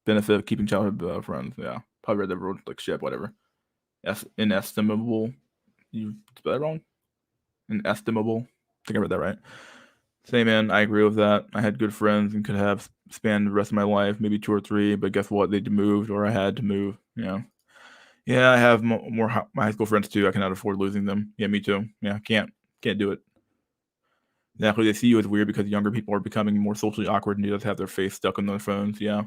benefit of keeping childhood friends. Yeah, probably read that word like shit, whatever. Inestimable. You spelled that wrong? Inestimable. I think I read that right. Say, man, I agree with that. I had good friends and could have spanned the rest of my life, maybe 2 or 3, but guess what? They moved or I had to move, Yeah, I have more my high school friends too. I cannot afford losing them. Yeah, me too. Yeah, can't do it. Exactly. They see you as weird because younger people are becoming more socially awkward and they just have their face stuck on their phones. Yeah.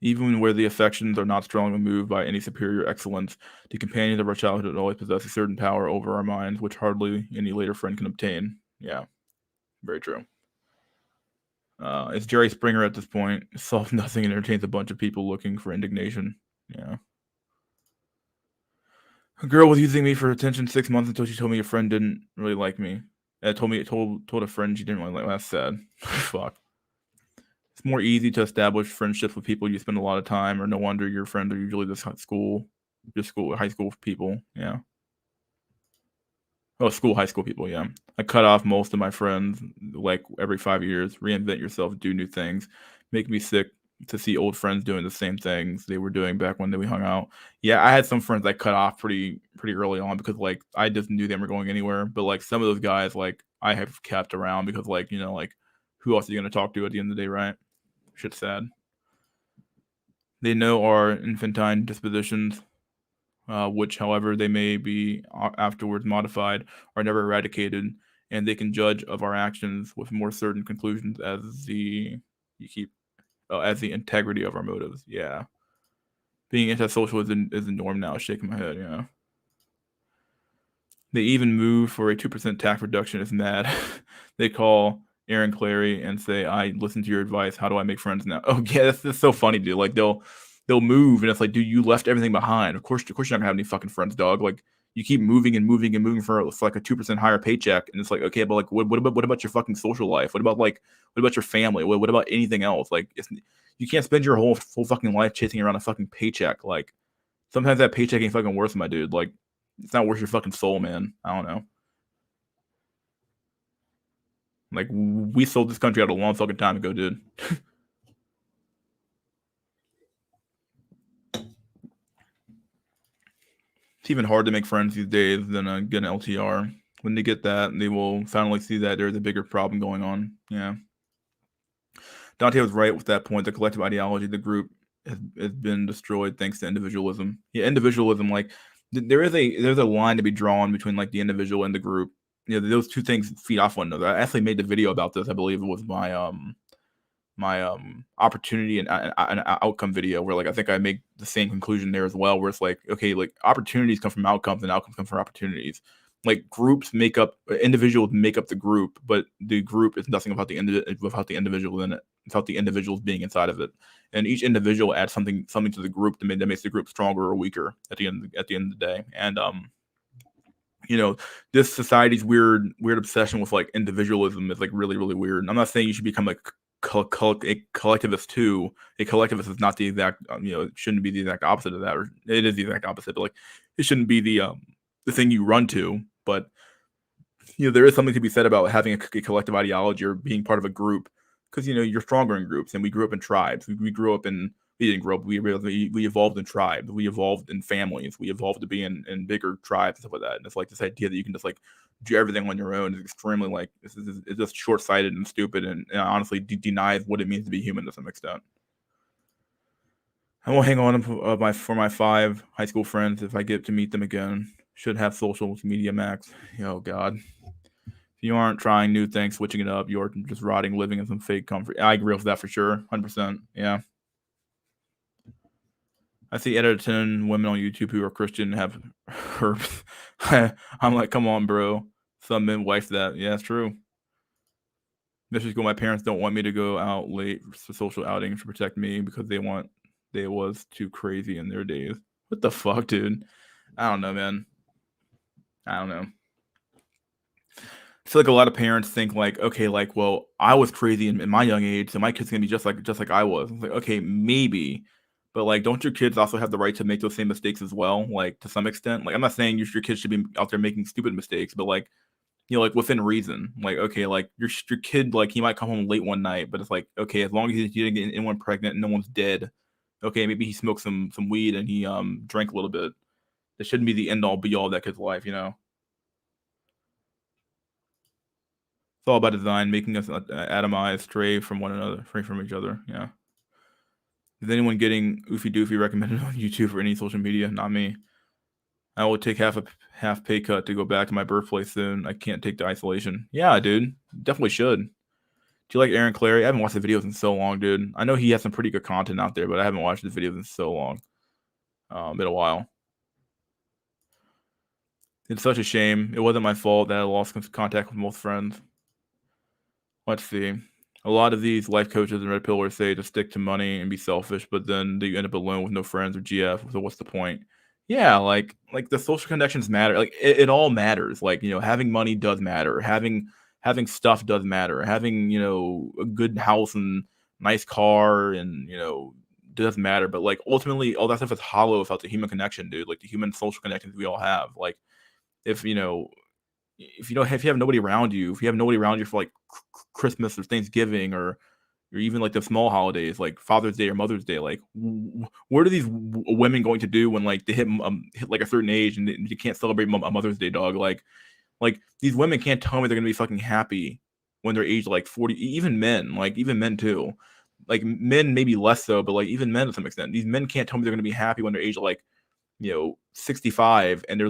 Even where the affections are not strongly moved by any superior excellence, the companions of our childhood always possess a certain power over our minds, which hardly any later friend can obtain. Yeah, very true. It's Jerry Springer at this point. Solves nothing and entertains a bunch of people looking for indignation. Yeah. A girl was using me for attention 6 months until she told me a friend didn't really like me. Told a friend she didn't really like me. That's sad. Fuck. It's more easy to establish friendships with people you spend a lot of time, or no wonder your friends are usually high school people. Yeah. Oh, high school people. Yeah. I cut off most of my friends like every 5 years. Reinvent yourself, do new things. Make me sick to see old friends doing the same things they were doing back when we hung out. Yeah, I had some friends I cut off pretty early on because like I just knew they weren't going anywhere. But like some of those guys, like I have kept around because like like who else are you gonna talk to at the end of the day, right? Shit's sad. They know our infantine dispositions, which, however, they may be afterwards modified, are never eradicated, and they can judge of our actions with more certain conclusions as the integrity of our motives. Yeah, being antisocial is the norm now. Shaking my head. Yeah, they even move for a 2% tax reduction. Is mad. They call Aaron Clary and say, "I listen to your advice. How do I make friends now?" Oh yeah, that's so funny, dude. Like they'll move and it's like, dude, you left everything behind. Of course you're not gonna have any fucking friends, dog. Like you keep moving and moving and moving for like a 2% higher paycheck, and it's like, okay, but like what about your fucking social life? What about your family? What about anything else? Like you can't spend your whole full fucking life chasing around a fucking paycheck. Like sometimes that paycheck ain't fucking worth it, my dude. Like it's not worth your fucking soul, man. I don't know. Like we sold this country out a long fucking time ago, dude. It's even hard to make friends these days than get an LTR. When they get that, they will finally see that there's a bigger problem going on. Yeah. Dante was right with that point. The collective ideology of the group has been destroyed thanks to individualism. Yeah, individualism, like there's a line to be drawn between like the individual and the group. Those two things feed off one another. I actually made the video about this. I believe it was my opportunity and an outcome video where like I think I make the same conclusion there as well, where it's like, okay, like opportunities come from outcomes and outcomes come from opportunities. Like individuals make up the group, but the group is nothing without the individual in it, without the individuals being inside of it. And each individual adds something to the group that makes the group stronger or weaker at the end of the day. And this society's weird obsession with like individualism is like really weird. And I'm not saying you should become like a collectivist too. A collectivist is not the exact, it shouldn't be the exact opposite of that, or it is the exact opposite, but like it shouldn't be the thing you run to. But there is something to be said about having a collective ideology or being part of a group, because you're stronger in groups. And we grew up in tribes. We grew up in we didn't grow up. We evolved in tribes. We evolved in families. We evolved to be in bigger tribes and stuff like that. And it's like this idea that you can just like do everything on your own is extremely like it's just short sighted and stupid, and honestly denies what it means to be human to some extent. I will hang on for my 5 high school friends if I get to meet them again. Should have social media max. Oh God. If you aren't trying new things, switching it up, you're just rotting, living in some fake comfort. I agree with that for sure. 100%. Yeah. I see 8 out of 10 women on YouTube who are Christian have herbs. I'm like, come on, bro. Some men wife that. Yeah, it's true. This is cool. My parents don't want me to go out late for social outings to protect me because they was too crazy in their days. What the fuck, dude? I don't know, man. I don't know. I feel like a lot of parents think like, okay, like, well, I was crazy in my young age, so my kid's gonna be just like I was. It's like, okay, maybe, but like, don't your kids also have the right to make those same mistakes as well? Like to some extent. Like I'm not saying your kids should be out there making stupid mistakes, but like like within reason. Like okay, like your kid like he might come home late one night, but it's like okay, as long as he didn't get anyone pregnant and no one's dead. Okay, maybe he smoked some weed and he drank a little bit. That shouldn't be the end all be all of that kid's life, you know. It's all about design, making us atomize, stray from one another, stray from each other. Yeah. Is anyone getting oofy doofy recommended on YouTube or any social media? Not me. I will take half pay cut to go back to my birthplace soon. I can't take the isolation. Yeah, dude, definitely should. Do you like Aaron Clary? I haven't watched the videos in so long, dude. I know he has some pretty good content out there, but I haven't watched his videos in so long. Been a while. It's such a shame. It wasn't my fault that I lost contact with most friends. Let's see. A lot of these life coaches and red pillars say to stick to money and be selfish, but then you end up alone with no friends or GF. So what's the point? Yeah, like the social connections matter. Like it all matters. Like having money does matter. Having stuff does matter. Having a good house and nice car and does matter. But like ultimately, all that stuff is hollow without the human connection, dude. Like the human social connections we all have. Like if if you have nobody around you, if you have nobody around you for like Christmas or Thanksgiving or even like the small holidays like Father's Day or Mother's Day, like what are these women going to do when like they hit like a certain age and you can't celebrate a Mother's Day, dog? Like these women can't tell me they're gonna be fucking happy when they're age like 40. Even men too. Like men maybe less so, but like even men to some extent. These men can't tell me they're gonna be happy when they're age like 65 and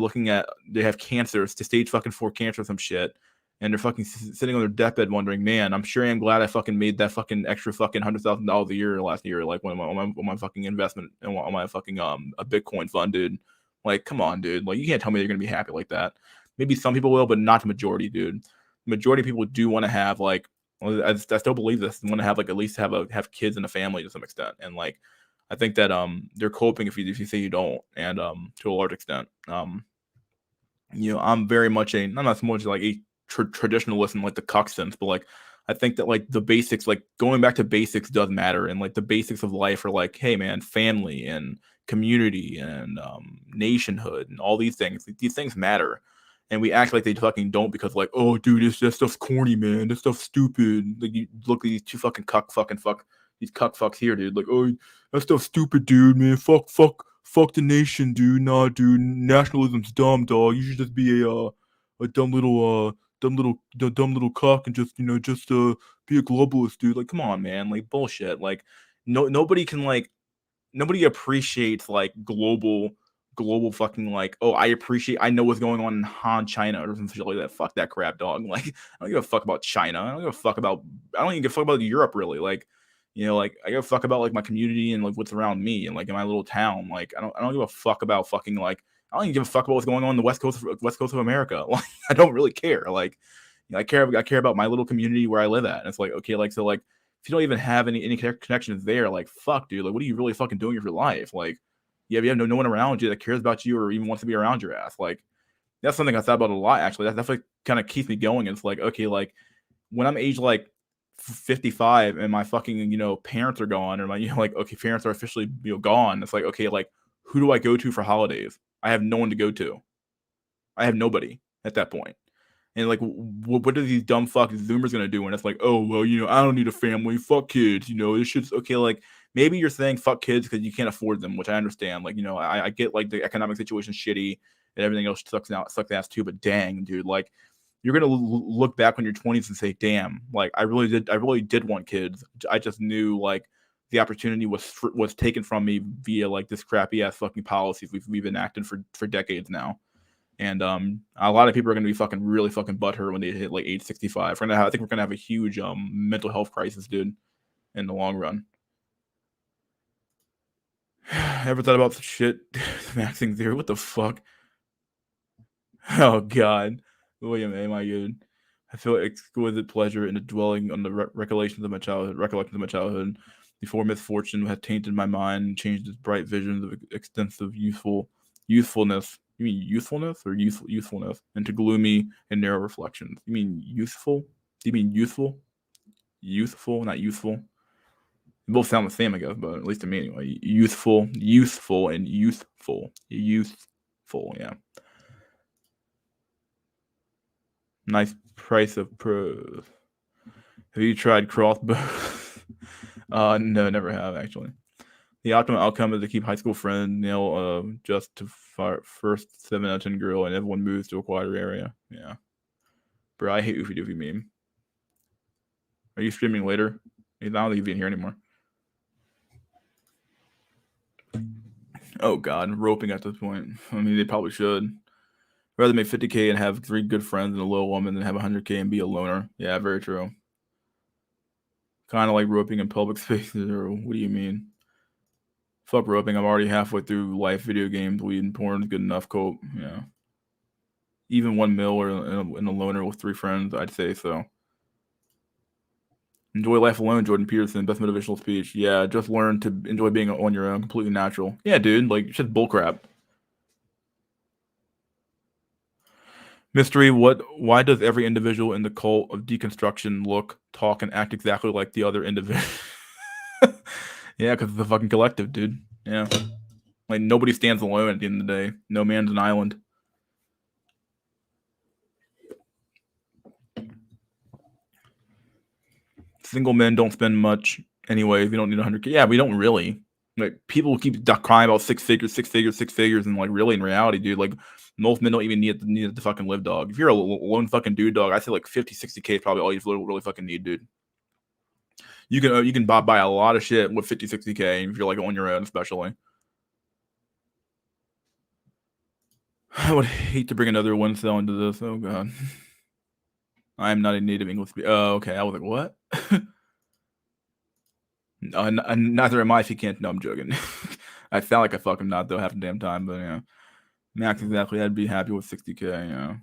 they have cancer, it's to stage fucking 4 cancer or some shit, and they're fucking sitting on their deathbed wondering, man, I'm sure I'm glad I fucking made that fucking extra fucking $100,000 a year last year, like on my fucking investment and on my fucking a Bitcoin fund, dude. Like, come on, dude. Like, you can't tell me you're gonna be happy like that. Maybe some people will, but not the majority, dude. The majority of people do want to have like, I still believe this, want to have like at least have kids and a family to some extent, and like I think that they're coping if you say you don't, and to a large extent, I'm very much I'm not so much like a traditionalist in like the cuck sense, but like I think that like the basics, like going back to basics, does matter, and like the basics of life are like, hey man, family and community and nationhood and all these things. These things matter, and we act like they fucking don't because like, oh dude, that stuff's corny, man. This stuff's stupid. Like you look at these two fucking fuck these cuck fucks here, dude. Like, oh, that stuff's stupid, dude, man. Fuck the nation, dude. Nah, dude. Nationalism's dumb, dog. You should just be a dumb little cock and just be a globalist, dude. Like, come on, man. Like, bullshit. Like, nobody appreciates like global fucking like, oh, I know what's going on in Han China or some shit like that. Fuck that crap, dog. Like I don't give a fuck about China. I don't even give a fuck about Europe really. Like like I give a fuck about like my community and like what's around me and like in my little town. Like I don't give a fuck about fucking like I don't even give a fuck about what's going on in the west coast of America. Like I don't really care. Like I care about my little community where I live at. And it's like okay, like so like if you don't even have any connections there, like fuck, dude, like what are you really fucking doing with your life? Like you have no one around you that cares about you or even wants to be around your ass. Like that's something I thought about a lot actually. That definitely kind of keeps me going. It's like okay, like when I'm age like 55 and my fucking parents are gone or my like okay, parents are officially gone. It's like okay, like who do I go to for holidays? I have no one to go to. I have nobody at that point. And like, what are these dumb fucking Zoomers gonna do when it's like, oh well, I don't need a family, fuck kids, this shit's okay. Like maybe you're saying fuck kids because you can't afford them, which I understand. Like I get like the economic situation's shitty and everything else sucks ass too. But dang, dude, like you're gonna look back on your 20s and say, damn, like I really did want kids. I just knew like the opportunity was taken from me via like this crappy ass fucking policies we've enacted for decades now. And a lot of people are going to be fucking really fucking butthurt when they hit like age 65. I think we're gonna have a huge mental health crisis, dude, in the long run. Ever thought about shit maxing theory? What the fuck? Oh god, William A. My good. I feel exquisite pleasure in the dwelling on the recollections of my childhood. Before misfortune had tainted my mind and changed its bright visions of extensive youthfulness. You mean youthfulness or youthfulness into gloomy and narrow reflections? You mean youthful? Do you mean youthful? Youthful, not youthful. They both sound the same, I guess, but at least to me anyway. Youthful, and youthful. Yeah. Nice price of pros. Have you tried crossbows? No, never have actually. The optimal outcome is to keep high school friends, just to first 7 out of 10 girl, and everyone moves to a quieter area. Yeah. Bro, I hate Oofy Doofy meme. Are you streaming later? I don't think he's in here anymore. Oh god, roping at this point. I mean, they probably should. I'd rather make 50K and have 3 good friends and a low woman than have 100K and be a loner. Yeah, very true. Kind of like roping in public spaces, or what do you mean? Fuck roping. I'm already halfway through life, video games, weed, and porn is good enough. Cope. Yeah. Even 1 mil or in a loner with 3 friends, I'd say so. Enjoy life alone, Jordan Peterson. Best motivational speech. Yeah, just learn to enjoy being on your own, completely natural. Yeah, dude. Like, it's just bullcrap. Mystery, why does every individual in the cult of deconstruction look, talk, and act exactly like the other individual? Yeah, because it's a fucking collective, dude. Yeah. Like, nobody stands alone at the end of the day. No man's an island. Single men don't spend much anyways. We don't need 100K. Yeah, we don't really. Like, people keep crying about 6 figures, and like, really, in reality, dude, like, most men don't even need to fucking live, dog. If you're a lone fucking dude, dog, I say like 50, 60K is probably all you really fucking need, dude. You can buy a lot of shit with 50, 60K if you're like on your own, especially. I would hate to bring another WINcels into this. Oh god. I am not a native English speaker. Oh, okay. I was like, what? Neither am I if you can't. No, I'm joking. I sound like I fucking not though half the damn time, but yeah. Max exactly. I'd be happy with 60K. Yeah.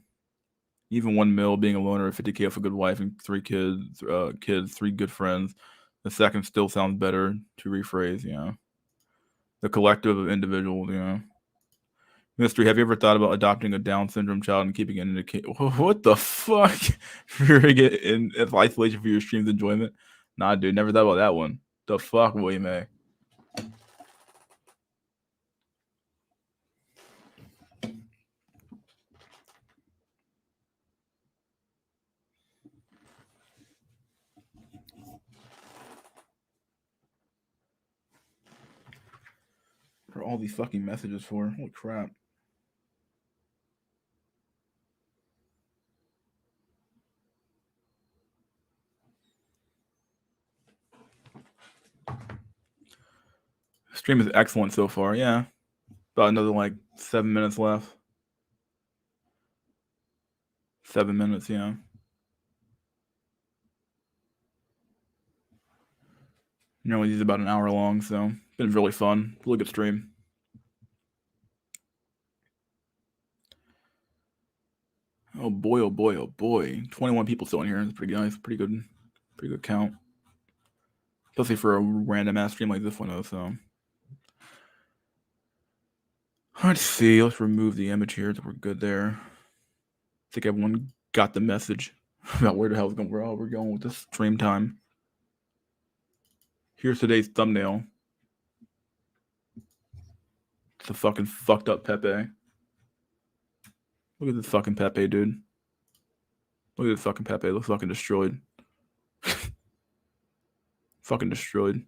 Even 1 mil, being a loner, 50K with a good wife and 3 kids, 3 good friends. The second still sounds better to rephrase. Yeah. The collective of individuals. Yeah. Mystery, have you ever thought about adopting a Down syndrome child and keeping it in a cage? What the fuck? You're gonna get in isolation for your stream's enjoyment? Nah, dude, never thought about that one. The fuck, William A. For all these fucking messages for? Holy crap. Stream is excellent so far, yeah. About another like 7 minutes left. 7 minutes, yeah. Normally these about an hour long, so been really fun. Really good stream. Oh boy, oh boy, oh boy. 21 people still in here. It's pretty nice. Pretty good count. Especially for a random ass stream like this one though, so. Let's see. Let's remove the image here. So we're good there. I think everyone got the message about where the hell we're going with this stream time. Here's today's thumbnail. It's a fucking fucked up Pepe. Look at this fucking Pepe, dude. Look at this fucking Pepe. Looks fucking destroyed. Fucking destroyed.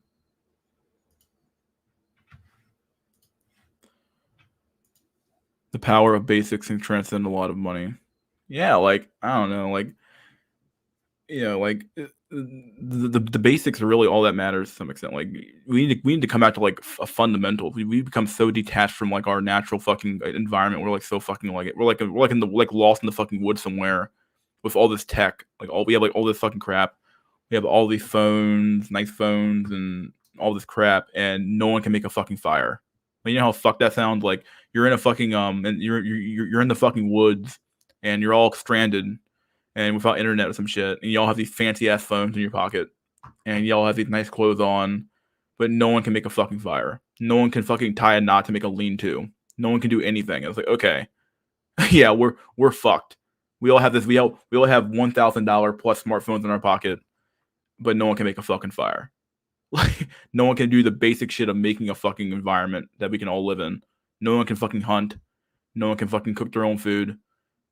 The power of basics can transcend a lot of money. Yeah, like, I don't know, like, like the basics are really all that matters to some extent. Like we need to come back to like a fundamental. We become so detached from like our natural fucking environment. We're like so fucking like we're like in the like lost in the fucking woods somewhere with all this tech. Like all we have like all this fucking crap. We have all these phones, nice phones, and all this crap, and no one can make a fucking fire. Like, you know how fuck that sounds? Like you're in a fucking and you're in the fucking woods, and you're all stranded, and without internet or some shit, and y'all have these fancy ass phones in your pocket, and y'all have these nice clothes on, but no one can make a fucking fire. No one can fucking tie a knot to make a lean-to. No one can do anything. It's like, okay, yeah, we're fucked. We all have this. We all have $1,000 plus smartphones in our pocket, but no one can make a fucking fire. Like no one can do the basic shit of making a fucking environment that we can all live in. No one can fucking hunt. No one can fucking cook their own food.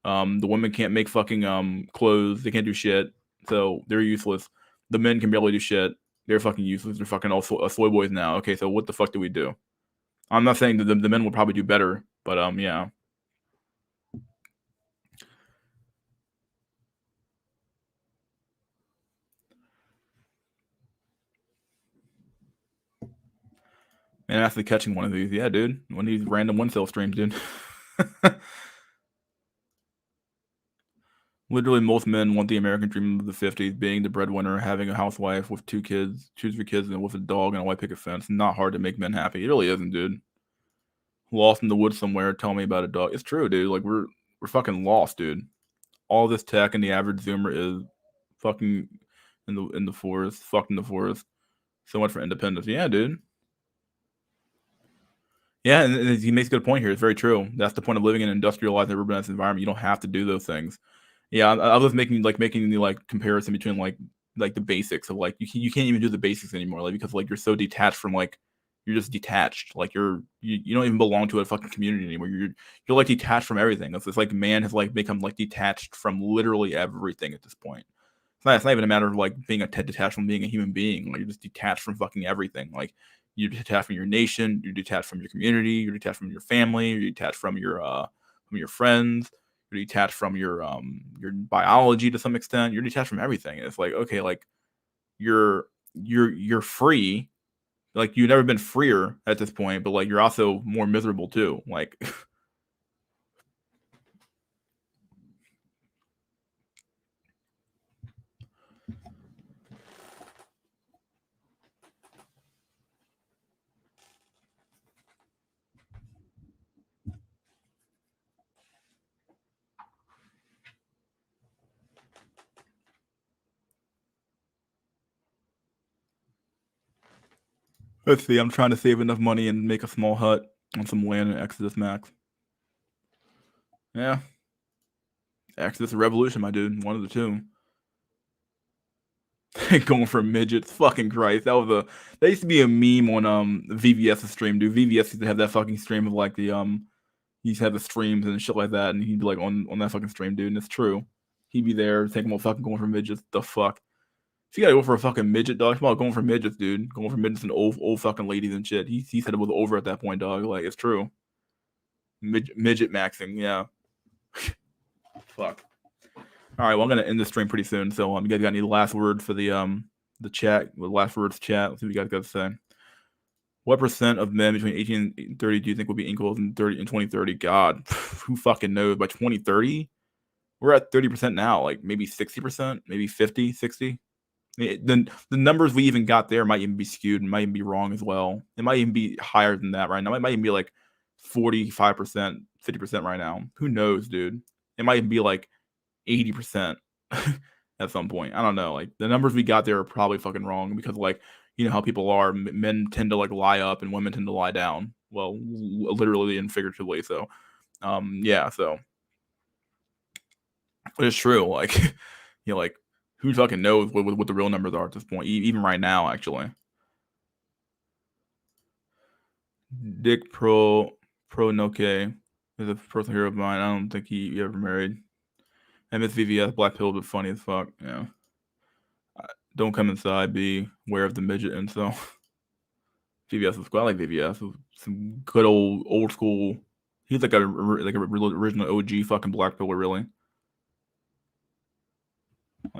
The women can't make fucking clothes. They can't do shit. So they're useless. The men can barely do shit. They're fucking useless. They're fucking all soy boys now. Okay, so what the fuck do we do? I'm not saying that the men will probably do better, but yeah. Man, actually catching one of these, yeah, dude. One of these random WINcels streams, dude. Literally, most men want the American dream of the 50s, being the breadwinner, having a housewife with 2 kids, 2 3 kids, and with a dog and a white picket fence. Not hard to make men happy. It really isn't, dude. Lost in the woods somewhere, tell me about a dog. It's true, dude. Like we're fucking lost, dude. All this tech and the average Zoomer is fucking in the forest, fucked in the forest. So much for independence. Yeah, dude. Yeah, and he makes a good point here. It's very true. That's the point of living in an industrialized, urbanized environment. You don't have to do those things. Yeah, I was making the like comparison between like the basics of like you can't even do the basics anymore, like because like you're so detached from like you're just detached. Like you don't even belong to a fucking community anymore. You're like detached from everything. It's like man has like become like detached from literally everything at this point. It's not even a matter of like being detached from being a human being. Like you're just detached from fucking everything. Like you're detached from your nation, you're detached from your community, you're detached from your family, you're detached from your friends, you're detached from your biology to some extent. You're detached from everything. It's like okay, like you're free. Like you've never been freer at this point, but like you're also more miserable too. Like let's see, I'm trying to save enough money and make a small hut on some land in Exodus Max. Yeah, Exodus or Revolution, my dude. One of the two. Going for midgets, fucking Christ. That used to be a meme on VVS's stream, dude. VVS used to have that fucking stream of like he used to have the streams and shit like that, and he'd be like on that fucking stream, dude. And it's true. He'd be there taking more fucking going for midgets. The fuck. If you gotta go for a fucking midget, dog, come on, going for midgets, dude. Going for midgets and old fucking ladies and shit. He said it was over at that point, dog. Like it's true. Midget maxing, yeah. Fuck. All right, well I'm gonna end the stream pretty soon. So you guys got any last words for the chat? The last words chat. Let's see what you guys got to say. What percent of men between 18 and 30 do you think will be equals in 2030? God, who fucking knows? By 2030, we're at 30% now. Like maybe 60%, maybe 50, 60. The numbers we even got there might even be skewed and might even be wrong as well. It might even be higher than that right now. It might even be like 45%, 50% right now. Who knows, dude? It might even be like 80% at some point. I don't know. Like the numbers we got there are probably fucking wrong because like you know how people are. Men tend to like lie up and women tend to lie down. Well, literally and figuratively. So, yeah. So it's true. Like, like who fucking knows what the real numbers are at this point? Even right now, actually. Dick Pro Noke is a personal hero of mine. I don't think he ever married. MSVVS Black Pill, but funny as fuck. Yeah. Don't come inside. Be aware of the midget and so. VVS was cool. I like VVS. Some good old school. He's like a original OG fucking black pillar, really.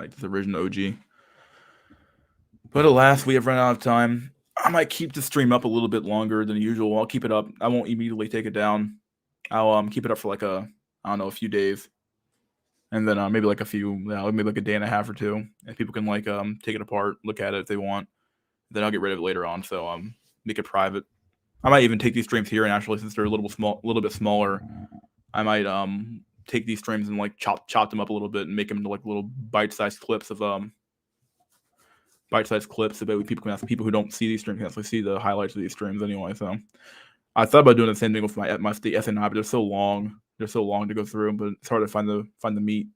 like this original OG. But alas, we have run out of time. I might keep the stream up a little bit longer than usual. I'll keep it up. I won't immediately take it down. I'll keep it up for like a few days, and then maybe like maybe like a day and a half or two, and people can like take it apart, look at it if they want. Then I'll get rid of it later on. So make it private. I might even take these streams here, and actually, since they're a little bit smaller, I might take these streams and like chop them up a little bit and make them into like little bite-sized clips of so that people who don't see these streams can actually see the highlights of these streams anyway. So I thought about doing the same thing with my the SNI, but they're so long. They're so long to go through, but it's hard to find the meat.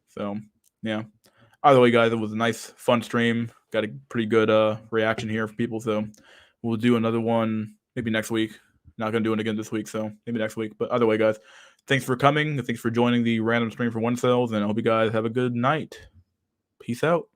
So yeah. Either way, guys, it was a nice, fun stream. Got a pretty good reaction here from people. So we'll do another one maybe next week. Not gonna do it again this week, so maybe next week. But either way, guys, thanks for coming. Thanks for joining the random stream for WINcels, and I hope you guys have a good night. Peace out.